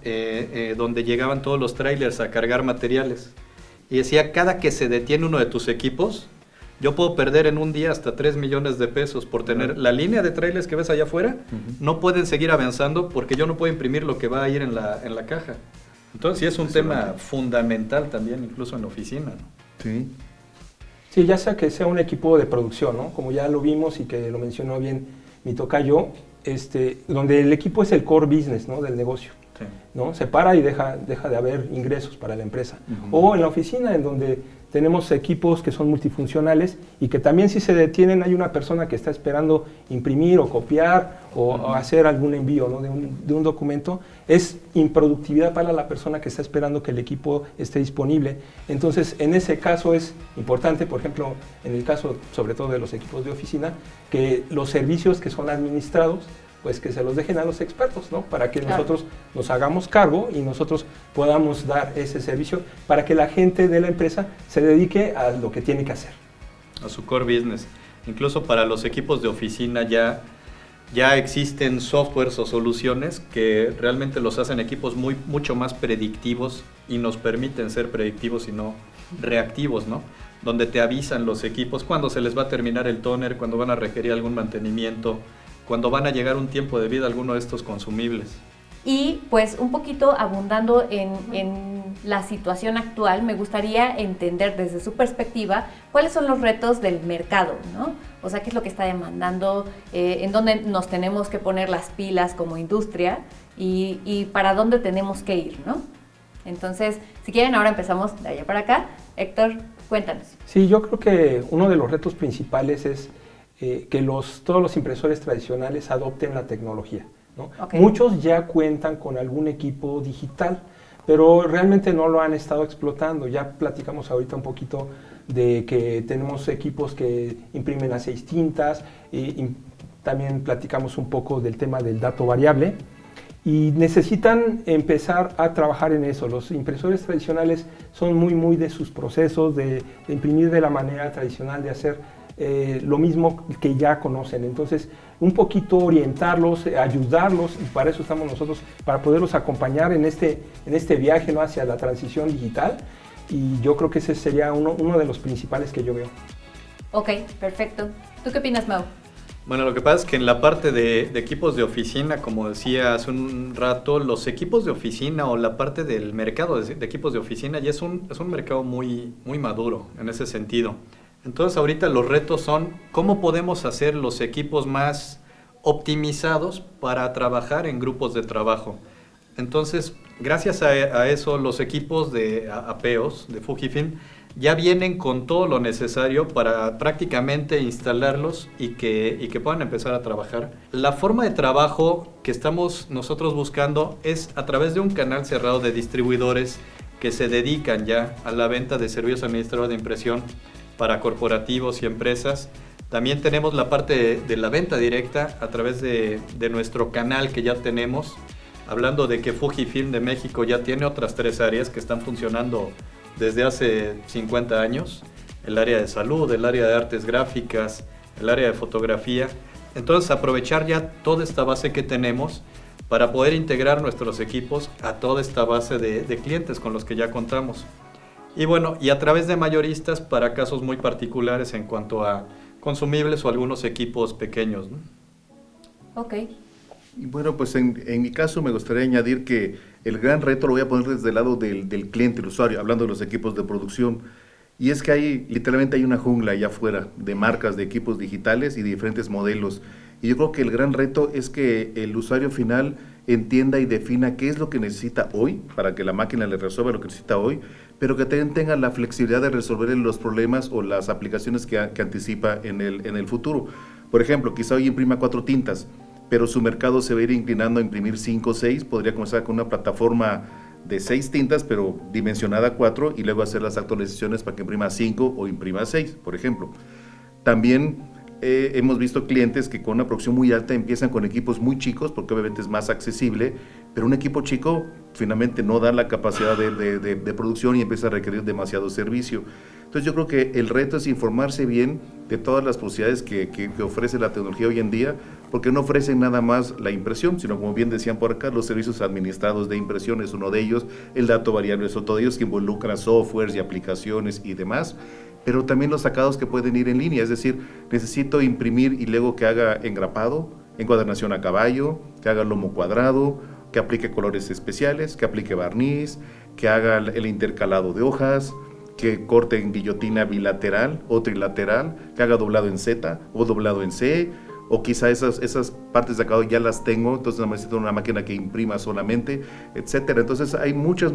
donde llegaban todos los trailers a cargar materiales y decía, cada que se detiene uno de tus equipos, yo puedo perder en un día hasta 3 millones de pesos por tener la línea de trailers que ves allá afuera, no pueden seguir avanzando porque yo no puedo imprimir lo que va a ir en la caja. Entonces sí es un tema fundamental también, incluso en la oficina, ¿no?
Sí.
Sí, ya sea que sea un equipo de producción, ¿no? Como ya lo vimos y que lo mencionó bien mi tocayo, donde el equipo es el core business, ¿no? Del negocio.
Sí.
¿no? Se para y deja de haber ingresos para la empresa. O en la oficina, en donde tenemos equipos que son multifuncionales y que también si se detienen hay una persona que está esperando imprimir o copiar o hacer algún envío, ¿no? de un documento. Es improductividad para la persona que está esperando que el equipo esté disponible. Entonces, en ese caso es importante, por ejemplo, en el caso sobre todo de los equipos de oficina, que los servicios que son administrados pues que se los dejen a los expertos, ¿no? Para que nosotros nos hagamos cargo y nosotros podamos dar ese servicio para que la gente de la empresa se dedique a lo que tiene que hacer.
A su core business. Incluso para los equipos de oficina ya existen softwares o soluciones que realmente los hacen equipos mucho más predictivos y nos permiten ser predictivos y no reactivos, ¿no? Donde te avisan los equipos cuando se les va a terminar el tóner, cuando van a requerir algún mantenimiento, cuando van a llegar un tiempo de vida a alguno de estos consumibles.
Y pues un poquito abundando en la situación actual, me gustaría entender desde su perspectiva cuáles son los retos del mercado, ¿no? O sea, qué es lo que está demandando, en dónde nos tenemos que poner las pilas como industria y para dónde tenemos que ir, ¿no? Entonces, si quieren, ahora empezamos de allá para acá. Héctor, cuéntanos.
Sí, yo creo que uno de los retos principales es que todos los impresores tradicionales adopten la tecnología, ¿no? Okay. Muchos ya cuentan con algún equipo digital, pero realmente no lo han estado explotando. Ya platicamos ahorita un poquito de que tenemos equipos que imprimen a 6 tintas, y también platicamos un poco del tema del dato variable, y necesitan empezar a trabajar en eso. Los impresores tradicionales son muy de sus procesos, de imprimir de la manera tradicional, de hacer lo mismo que ya conocen. Entonces, un poquito orientarlos, ayudarlos, y para eso estamos nosotros, para poderlos acompañar en este viaje, ¿no? Hacia la transición digital, y yo creo que ese sería uno de los principales que yo veo.
Ok, perfecto. ¿Tú qué opinas, Mau?
Bueno, lo que pasa es que en la parte de equipos de oficina, como decía hace un rato, los equipos de oficina o la parte del mercado de equipos de oficina ya es un mercado muy maduro en ese sentido. Entonces ahorita los retos son cómo podemos hacer los equipos más optimizados para trabajar en grupos de trabajo. Entonces, gracias a eso, los equipos de Apeos, de Fujifilm, ya vienen con todo lo necesario para prácticamente instalarlos y que puedan empezar a trabajar. La forma de trabajo que estamos nosotros buscando es a través de un canal cerrado de distribuidores que se dedican ya a la venta de servicios administrativos de impresión para corporativos y empresas. También tenemos la parte de la venta directa a través de nuestro canal que ya tenemos, hablando de que Fujifilm de México ya tiene otras 3 áreas que están funcionando desde hace 50 años, el área de salud, el área de artes gráficas, el área de fotografía. Entonces aprovechar ya toda esta base que tenemos para poder integrar nuestros equipos a toda esta base de clientes con los que ya contamos. Y bueno, y a través de mayoristas para casos muy particulares en cuanto a consumibles o algunos equipos pequeños, ¿no?
Ok.
Y bueno, pues en mi caso me gustaría añadir que el gran reto lo voy a poner desde el lado del cliente, el usuario, hablando de los equipos de producción. Y es que literalmente hay una jungla allá afuera de marcas, de equipos digitales y de diferentes modelos. Y yo creo que el gran reto es que el usuario final entienda y defina qué es lo que necesita hoy para que la máquina le resuelva lo que necesita hoy, pero que también tenga la flexibilidad de resolver los problemas o las aplicaciones que anticipa en el futuro. Por ejemplo, quizá hoy imprima 4 tintas, pero su mercado se va a ir inclinando a imprimir 5 o 6, podría comenzar con una plataforma de 6 tintas, pero dimensionada a 4, y luego hacer las actualizaciones para que imprima 5 o imprima 6, por ejemplo. También hemos visto clientes que con una producción muy alta empiezan con equipos muy chicos, porque obviamente es más accesible, pero un equipo chico finalmente no da la capacidad de producción y empieza a requerir demasiado servicio. Entonces yo creo que el reto es informarse bien de todas las posibilidades que ofrece la tecnología hoy en día, porque no ofrecen nada más la impresión, sino como bien decían por acá, los servicios administrados de impresión es uno de ellos, el dato variable es otro de ellos, que involucra softwares y aplicaciones y demás, pero también los sacados que pueden ir en línea, es decir, necesito imprimir y luego que haga engrapado, encuadernación a caballo, que haga lomo cuadrado, que aplique colores especiales, que aplique barniz, que haga el intercalado de hojas, que corte en guillotina bilateral o trilateral, que haga doblado en Z o doblado en C, o quizá esas partes de acabado ya las tengo, entonces necesito una máquina que imprima solamente, etcétera. Entonces hay muchas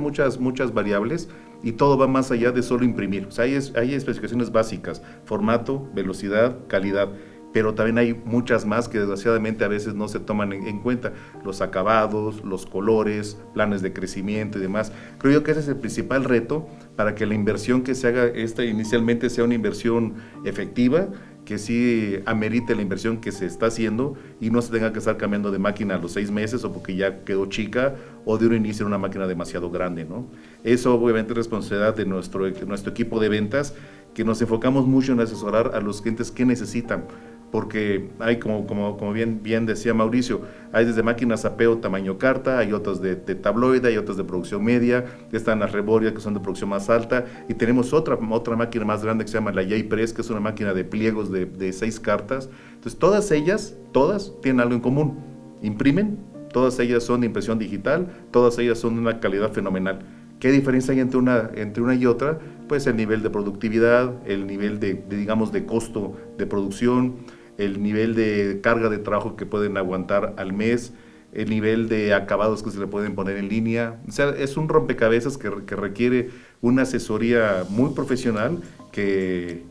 variables y todo va más allá de solo imprimir. O sea, hay especificaciones básicas, formato, velocidad, calidad, pero también hay muchas más que desgraciadamente a veces no se toman en cuenta. Los acabados, los colores, planes de crecimiento y demás. Creo yo que ese es el principal reto para que la inversión que se haga inicialmente sea una inversión efectiva, que sí amerite la inversión que se está haciendo y no se tenga que estar cambiando de máquina a los 6 meses o porque ya quedó chica o de un inicio en una máquina demasiado grande, ¿no? Eso obviamente es responsabilidad de nuestro equipo de ventas, que nos enfocamos mucho en asesorar a los clientes que necesitan, porque hay como bien decía Mauricio, hay desde máquinas apeo tamaño carta, hay otras de tabloide, hay otras de producción media, están las Reboria que son de producción más alta, y tenemos otra máquina más grande que se llama la J-Press, que es una máquina de pliegos de 6 cartas. Entonces todas tienen algo en común, imprimen, todas ellas son de impresión digital, todas ellas son de una calidad fenomenal. ¿Qué diferencia hay entre una y otra? Pues el nivel de productividad, el nivel de costo de producción, el nivel de carga de trabajo que pueden aguantar al mes, el nivel de acabados que se le pueden poner en línea. O sea, es un rompecabezas que requiere una asesoría muy profesional que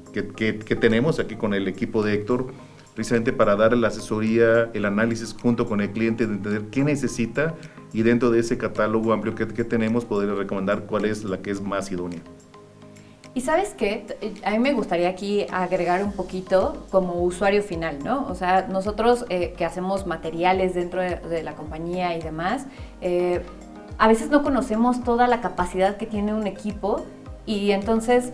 tenemos aquí con el equipo de Héctor, precisamente para darle la asesoría, el análisis junto con el cliente, de entender qué necesita y dentro de ese catálogo amplio que tenemos poder recomendar cuál es la que es más idónea.
Y ¿sabes qué? A mí me gustaría aquí agregar un poquito como usuario final, ¿no? O sea, nosotros que hacemos materiales dentro de la compañía y demás, a veces no conocemos toda la capacidad que tiene un equipo y entonces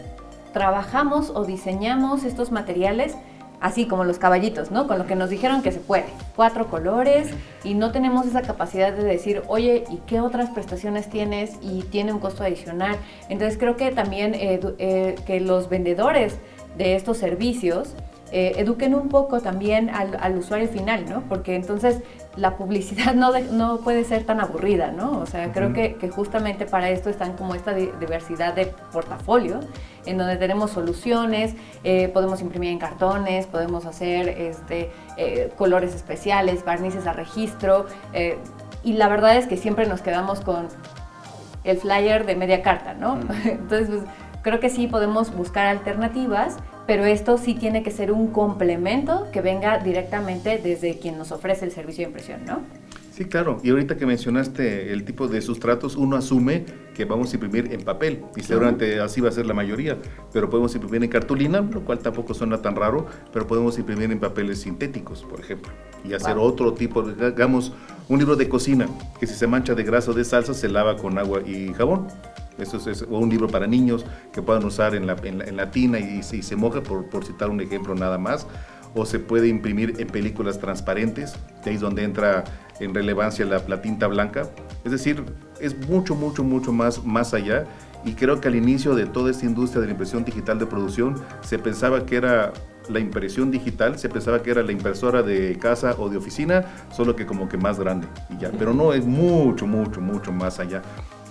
trabajamos o diseñamos estos materiales así como los caballitos, ¿no? Con lo que nos dijeron que se puede, 4 colores, y no tenemos esa capacidad de decir, oye, ¿y qué otras prestaciones tienes? Y tiene un costo adicional. Entonces creo que también que los vendedores de estos servicios eduquen un poco también al usuario final, ¿no? Porque entonces la publicidad no puede ser tan aburrida, ¿no? O sea, creo que justamente para esto están como esta diversidad de portafolio, en donde tenemos soluciones, podemos imprimir en cartones, podemos hacer colores especiales, barnices a registro, y la verdad es que siempre nos quedamos con el flyer de media carta, ¿no? Entonces, pues, creo que sí podemos buscar alternativas, pero esto sí tiene que ser un complemento que venga directamente desde quien nos ofrece el servicio de impresión, ¿no?
Sí, claro. Y ahorita que mencionaste el tipo de sustratos, uno asume que vamos a imprimir en papel, y seguramente así va a ser la mayoría, pero podemos imprimir en cartulina, lo cual tampoco suena tan raro, pero podemos imprimir en papeles sintéticos, por ejemplo, y hacer otro tipo, digamos, un libro de cocina, que si se mancha de grasa o de salsa, se lava con agua y jabón. Eso es o un libro para niños que puedan usar en la tina y se moja, por citar un ejemplo nada más. O se puede imprimir en películas transparentes, que ahí es donde entra en relevancia la tinta blanca. Es decir, es mucho más allá, y creo que al inicio de toda esta industria de la impresión digital de producción se pensaba que era la impresión digital, se pensaba que era la impresora de casa o de oficina, solo que como que más grande y ya, pero no, es mucho más allá.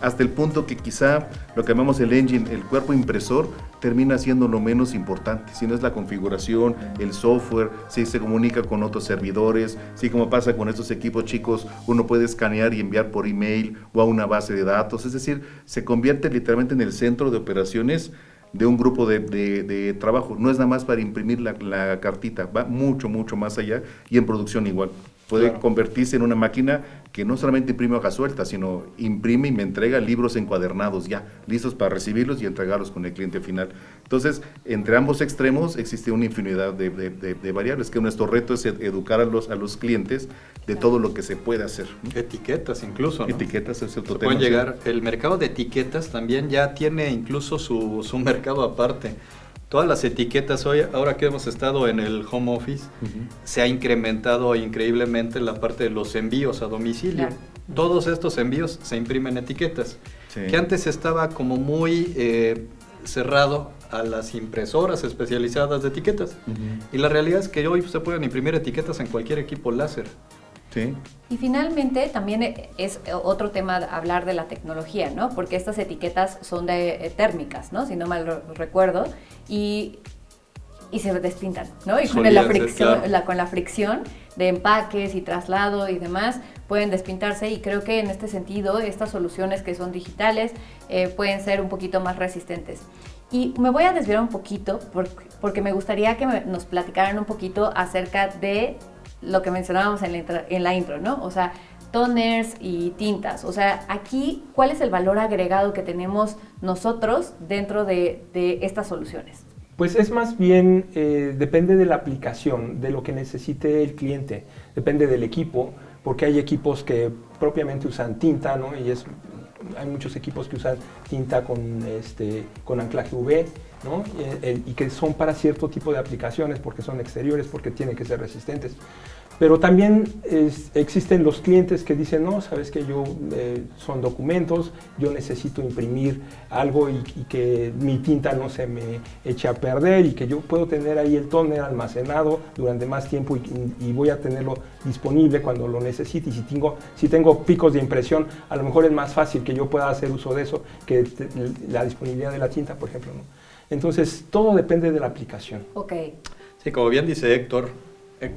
Hasta el punto que quizá lo que llamamos el engine, el cuerpo impresor, termina siendo lo menos importante, si no es la configuración, el software, si se comunica con otros servidores, si como pasa con estos equipos chicos, uno puede escanear y enviar por email o a una base de datos, es decir, se convierte literalmente en el centro de operaciones de un grupo de trabajo. No es nada más para imprimir la cartita, va mucho más allá, y en producción igual. Puede convertirse en una máquina que no solamente imprime hoja suelta, sino imprime y me entrega libros encuadernados ya, listos para recibirlos y entregarlos con el cliente final. Entonces, entre ambos extremos existe una infinidad de variables, que nuestro reto es educar a los clientes de todo lo que se puede hacer.
Etiquetas incluso, ¿no?
Etiquetas es otro tema.
Pueden llegar, el mercado de etiquetas también ya tiene incluso su mercado aparte. Todas las etiquetas hoy, ahora que hemos estado en el home office, se ha incrementado increíblemente la parte de los envíos a domicilio. Claro. Todos estos envíos se imprimen etiquetas, que antes estaba como muy cerrado a las impresoras especializadas de etiquetas. Y la realidad es que hoy se pueden imprimir etiquetas en cualquier equipo láser.
Sí.
Y finalmente también es otro tema hablar de la tecnología, ¿no? Porque estas etiquetas son térmicas, ¿no? Si no mal recuerdo. Y y se despintan, ¿no? Y con
Solían
la
ser,
fricción,
claro.
con la fricción de empaques y traslado y demás, pueden despintarse, y creo que en este sentido estas soluciones que son digitales pueden ser un poquito más resistentes. Y me voy a desviar un poquito porque me gustaría que nos platicaran un poquito acerca de lo que mencionábamos en la intro, ¿no? O sea, toners y tintas. O sea, aquí, ¿cuál es el valor agregado que tenemos nosotros dentro de estas soluciones?
Pues es más bien, depende de la aplicación, de lo que necesite el cliente, depende del equipo, porque hay equipos que propiamente usan tinta, ¿no? Y hay muchos equipos que usan tinta con anclaje UV, ¿no? Y que son para cierto tipo de aplicaciones, porque son exteriores, porque tienen que ser resistentes. Pero también existen los clientes que dicen, no, sabes que son documentos, yo necesito imprimir algo y que mi tinta no se me eche a perder, y que yo puedo tener ahí el tóner almacenado durante más tiempo y voy a tenerlo disponible cuando lo necesite. Y si tengo picos de impresión, a lo mejor es más fácil que yo pueda hacer uso de eso que la disponibilidad de la tinta, por ejemplo, ¿no? Entonces, todo depende de la aplicación.
Ok.
Sí, como bien dice Héctor, en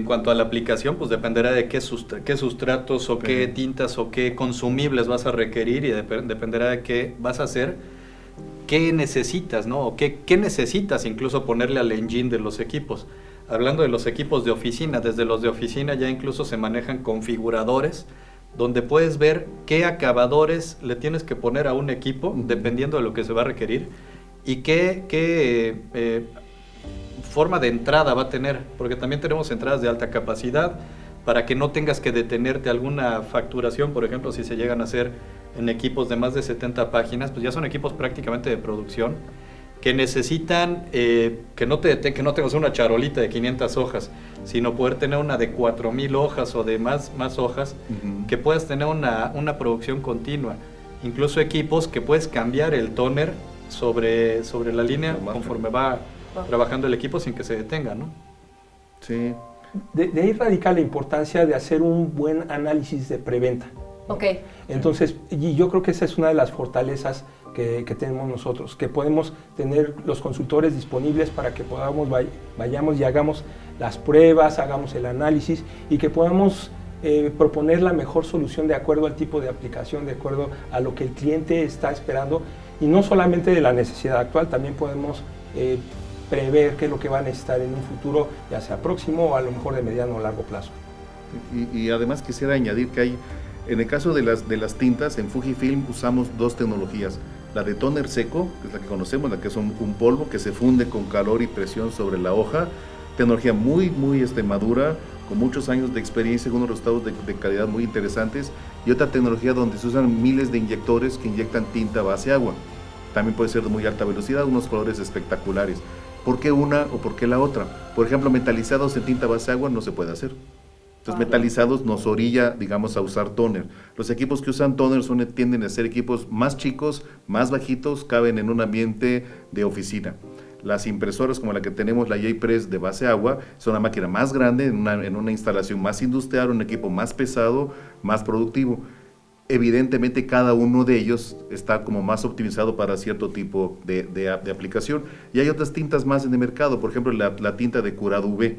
cuanto a la aplicación, pues dependerá de qué sustratos o qué tintas o qué consumibles vas a requerir, y dependerá de qué vas a hacer, qué necesitas, ¿no? O qué necesitas incluso ponerle al engine de los equipos. Hablando de los equipos de oficina, desde los de oficina ya incluso se manejan configuradores donde puedes ver qué acabadores le tienes que poner a un equipo dependiendo de lo que se va a requerir, y qué forma de entrada va a tener, porque también tenemos entradas de alta capacidad para que no tengas que detenerte alguna facturación. Por ejemplo, si se llegan a hacer en equipos de más de 70 páginas, pues ya son equipos prácticamente de producción que necesitan que no tengas una charolita de 500 hojas, sino poder tener una de 4000 hojas o de más hojas, que puedas tener una producción continua. Incluso equipos que puedes cambiar el tóner sobre la línea conforme va trabajando el equipo sin que se detenga, ¿no?
Sí.
De ahí radica la importancia de hacer un buen análisis de preventa, ¿no?
Ok.
Entonces, y yo creo que esa es una de las fortalezas que tenemos nosotros, que podemos tener los consultores disponibles para que vayamos y hagamos las pruebas, hagamos el análisis, y que podamos proponer la mejor solución de acuerdo al tipo de aplicación, de acuerdo a lo que el cliente está esperando, y no solamente de la necesidad actual, también podemos prever qué es lo que va a necesitar en un futuro, ya sea próximo o a lo mejor de mediano o largo plazo.
Y además quisiera añadir que en el caso de las tintas, en Fujifilm usamos dos tecnologías. La de tóner seco, que es la que conocemos, la que es un polvo que se funde con calor y presión sobre la hoja. Tecnología muy madura, con muchos años de experiencia, con unos resultados de calidad muy interesantes. Y otra tecnología donde se usan miles de inyectores que inyectan tinta base agua. También puede ser de muy alta velocidad, unos colores espectaculares. ¿Por qué una o por qué la otra? Por ejemplo, metalizados en tinta base agua no se puede hacer. Entonces, metalizados nos orilla, digamos, a usar tóner. Los equipos que usan tóner tienden a ser equipos más chicos, más bajitos, caben en un ambiente de oficina. Las impresoras como la que tenemos, la J-Press de base agua, es una máquina más grande, en una instalación más industrial, un equipo más pesado, más productivo. Evidentemente cada uno de ellos está como más optimizado para cierto tipo de aplicación. Y hay otras tintas más en el mercado, por ejemplo la tinta de curado UV.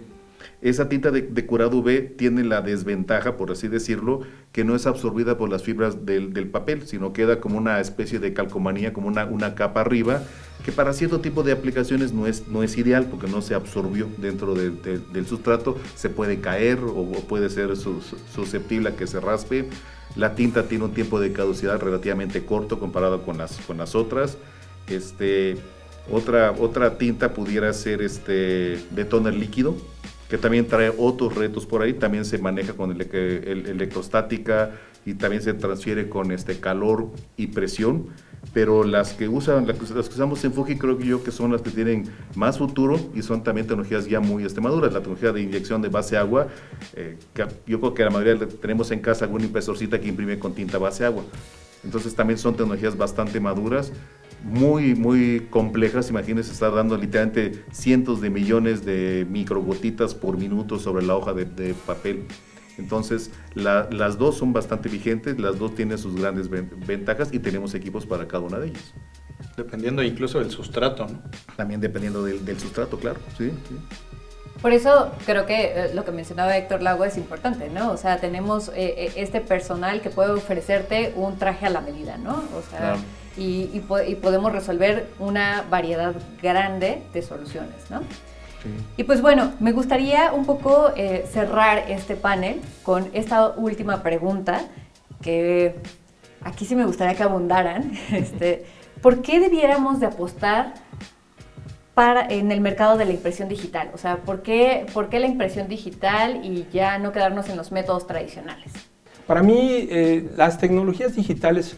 Esa tinta de curado UV tiene la desventaja, por así decirlo, que no es absorbida por las fibras del papel, sino queda como una especie de calcomanía, como una capa arriba, que para cierto tipo de aplicaciones no es ideal porque no se absorbió dentro del sustrato, se puede caer o puede ser susceptible a que se raspe. La tinta tiene un tiempo de caducidad relativamente corto comparado con las otras. Otra tinta pudiera ser de tóner líquido, que también trae otros retos por ahí. También se maneja con electrostática y también se transfiere con calor y presión. Pero las que usamos en Fuji creo yo que son las que tienen más futuro y son también tecnologías ya muy maduras. La tecnología de inyección de base agua, que yo creo que la mayoría tenemos en casa alguna impresorcita que imprime con tinta base agua. Entonces también son tecnologías bastante maduras, muy complejas. Imagínense estar dando literalmente cientos de millones de microgotitas por minuto sobre la hoja de papel. Entonces, las dos son bastante vigentes, las dos tienen sus grandes ventajas y tenemos equipos para cada una de ellas.
Dependiendo incluso del sustrato, ¿no?
También dependiendo del sustrato, claro, sí.
Por eso creo que lo que mencionaba Héctor Lago es importante, ¿no? O sea, tenemos este personal que puede ofrecerte un traje a la medida, ¿no? O sea, claro. y podemos resolver una variedad grande de soluciones, ¿no? Sí. Y pues bueno, me gustaría un poco cerrar este panel con esta última pregunta, que aquí sí me gustaría que abundaran. ¿Por qué debiéramos de apostar en el mercado de la impresión digital? O sea, ¿por qué la impresión digital y ya no quedarnos en los métodos tradicionales?
Para mí, las tecnologías digitales,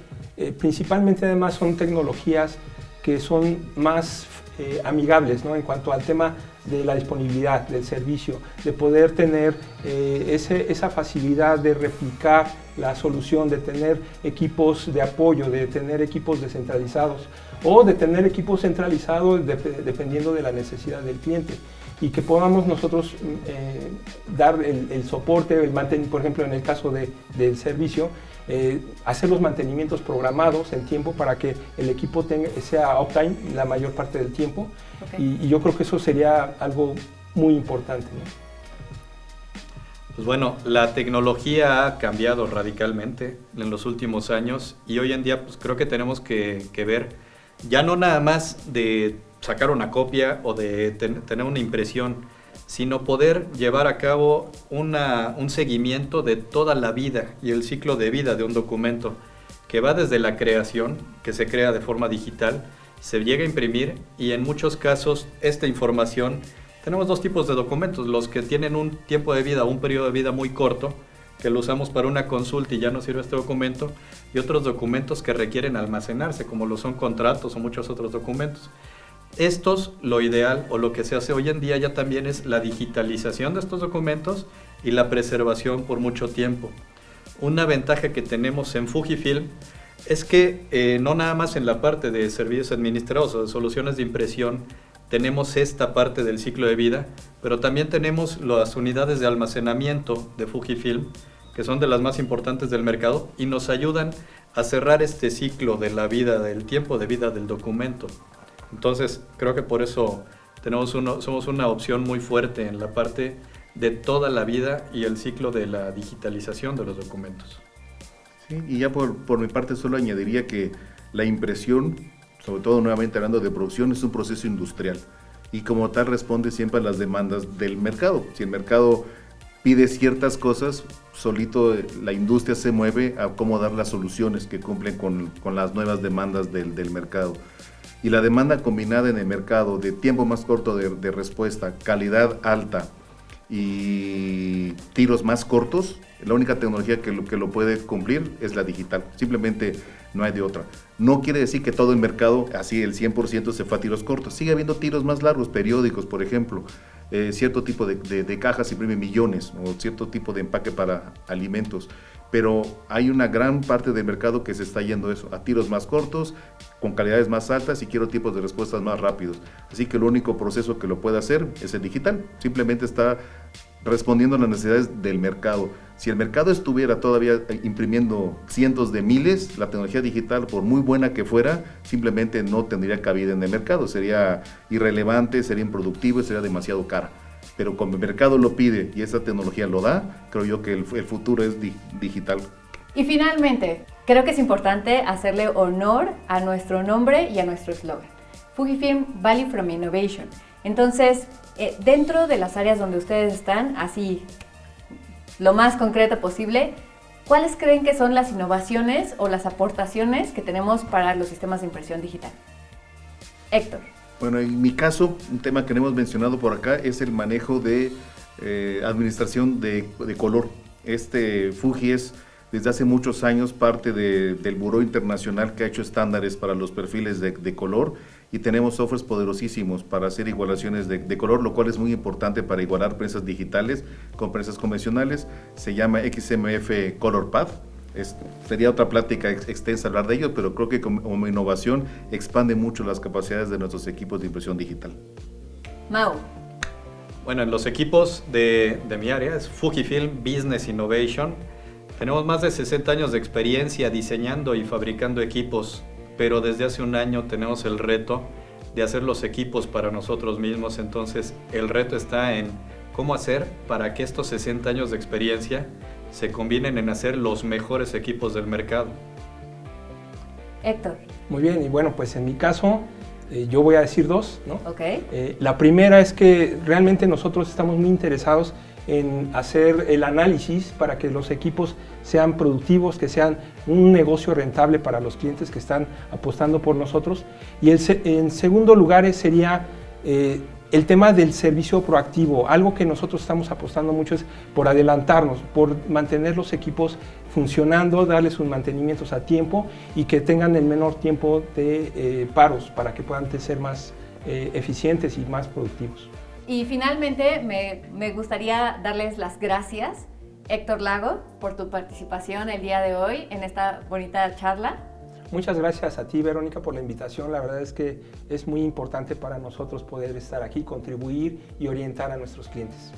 principalmente además, son tecnologías que son más amigables, ¿no? En cuanto al tema de la disponibilidad del servicio, de poder tener esa facilidad de replicar la solución, de tener equipos de apoyo, de tener equipos descentralizados o de tener equipos centralizados dependiendo de la necesidad del cliente, y que podamos nosotros dar el soporte, el mantenimiento, por ejemplo, en el caso del servicio, hacer los mantenimientos programados en tiempo para que el equipo sea uptime la mayor parte del tiempo. Okay. Y yo creo que eso sería algo muy importante, ¿no?
Pues bueno, la tecnología ha cambiado radicalmente en los últimos años y hoy en día pues creo que tenemos que ver ya no nada más de sacar una copia o de tener una impresión, sino poder llevar a cabo un seguimiento de toda la vida y el ciclo de vida de un documento, que va desde la creación, que se crea de forma digital, se llega a imprimir y en muchos casos esta información, tenemos dos tipos de documentos, los que tienen un tiempo de vida, un periodo de vida muy corto, que lo usamos para una consulta y ya no sirve este documento, y otros documentos que requieren almacenarse, como lo son contratos o muchos otros documentos. Estos, lo ideal o lo que se hace hoy en día ya también es la digitalización de estos documentos y la preservación por mucho tiempo. Una ventaja que tenemos en Fujifilm es que no nada más en la parte de servicios administrados o de soluciones de impresión tenemos esta parte del ciclo de vida, pero también tenemos las unidades de almacenamiento de Fujifilm, que son de las más importantes del mercado y nos ayudan a cerrar este ciclo de la vida, del tiempo de vida del documento. Entonces, creo que por eso somos una opción muy fuerte en la parte de toda la vida y el ciclo de la digitalización de los documentos.
Sí, y ya por mi parte solo añadiría que la impresión, sobre todo nuevamente hablando de producción, es un proceso industrial y como tal responde siempre a las demandas del mercado. Si el mercado pide ciertas cosas, solito la industria se mueve a cómo dar las soluciones que cumplen con las nuevas demandas del mercado. Y la demanda combinada en el mercado de tiempo más corto de respuesta, calidad alta y tiros más cortos, la única tecnología que lo puede cumplir es la digital. Simplemente no hay de otra. No quiere decir que todo el mercado, así el 100% se fue a tiros cortos. Sigue habiendo tiros más largos, periódicos, por ejemplo. Cierto tipo de cajas imprime millones o cierto tipo de empaque para alimentos. Pero hay una gran parte del mercado que se está yendo eso, a tiros más cortos, con calidades más altas y quiero tipos de respuestas más rápidos. Así que el único proceso que lo puede hacer es el digital. Simplemente está respondiendo a las necesidades del mercado. Si el mercado estuviera todavía imprimiendo cientos de miles, la tecnología digital, por muy buena que fuera, simplemente no tendría cabida en el mercado. Sería irrelevante, sería improductivo y sería demasiado cara. Pero como el mercado lo pide y esa tecnología lo da, creo yo que el futuro es digital.
Y finalmente, creo que es importante hacerle honor a nuestro nombre y a nuestro eslogan. Fujifilm Value from Innovation. Entonces, dentro de las áreas donde ustedes están, así lo más concreto posible, ¿cuáles creen que son las innovaciones o las aportaciones que tenemos para los sistemas de impresión digital? Héctor.
Bueno, en mi caso, un tema que no hemos mencionado por acá es el manejo de administración de color. Fuji es desde hace muchos años parte del Buró Internacional que ha hecho estándares para los perfiles de color y tenemos softwares poderosísimos para hacer igualaciones de color, lo cual es muy importante para igualar prensas digitales con prensas convencionales. Se llama XMF Color Path. Sería otra plática extensa hablar de ello, pero creo que como innovación expande mucho las capacidades de nuestros equipos de impresión digital.
Mau.
Bueno, en los equipos de mi área es Fujifilm Business Innovation. Tenemos más de 60 años de experiencia diseñando y fabricando equipos pero desde hace un año tenemos el reto de hacer los equipos para nosotros mismos. Entonces el reto está en cómo hacer para que estos 60 años de experiencia se combinen en hacer los mejores equipos del mercado.
Héctor.
Muy bien, y bueno, pues en mi caso yo voy a decir dos, ¿no?
Ok.
La primera es que realmente nosotros estamos muy interesados en hacer el análisis para que los equipos sean productivos, que sean un negocio rentable para los clientes que están apostando por nosotros. Y en segundo lugar sería el tema del servicio proactivo. Algo que nosotros estamos apostando mucho es por adelantarnos, por mantener los equipos funcionando, darles sus mantenimientos a tiempo y que tengan el menor tiempo de paros para que puedan ser más eficientes y más productivos.
Y finalmente me gustaría darles las gracias, Héctor Lago, por tu participación el día de hoy en esta bonita charla.
Muchas gracias a ti, Verónica, por la invitación. La verdad es que es muy importante para nosotros poder estar aquí, contribuir y orientar a nuestros clientes.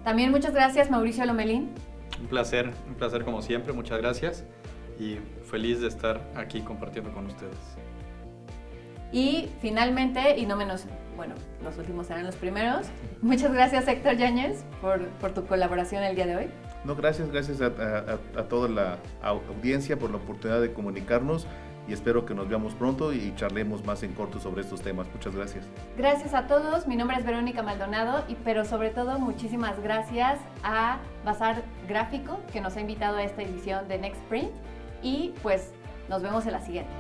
También muchas gracias, Mauricio Lomelín.
Un placer como siempre, muchas gracias y feliz de estar aquí compartiendo con ustedes.
Y finalmente, y no menos, bueno, los últimos serán los primeros, muchas gracias, Héctor Yáñez, por tu colaboración el día de hoy.
No, gracias a toda la audiencia por la oportunidad de comunicarnos y espero que nos veamos pronto y charlemos más en corto sobre estos temas. Muchas gracias.
Gracias a todos, mi nombre es Verónica Maldonado, pero sobre todo muchísimas gracias a Bazar Gráfico que nos ha invitado a esta edición de Next Print y pues nos vemos en la siguiente.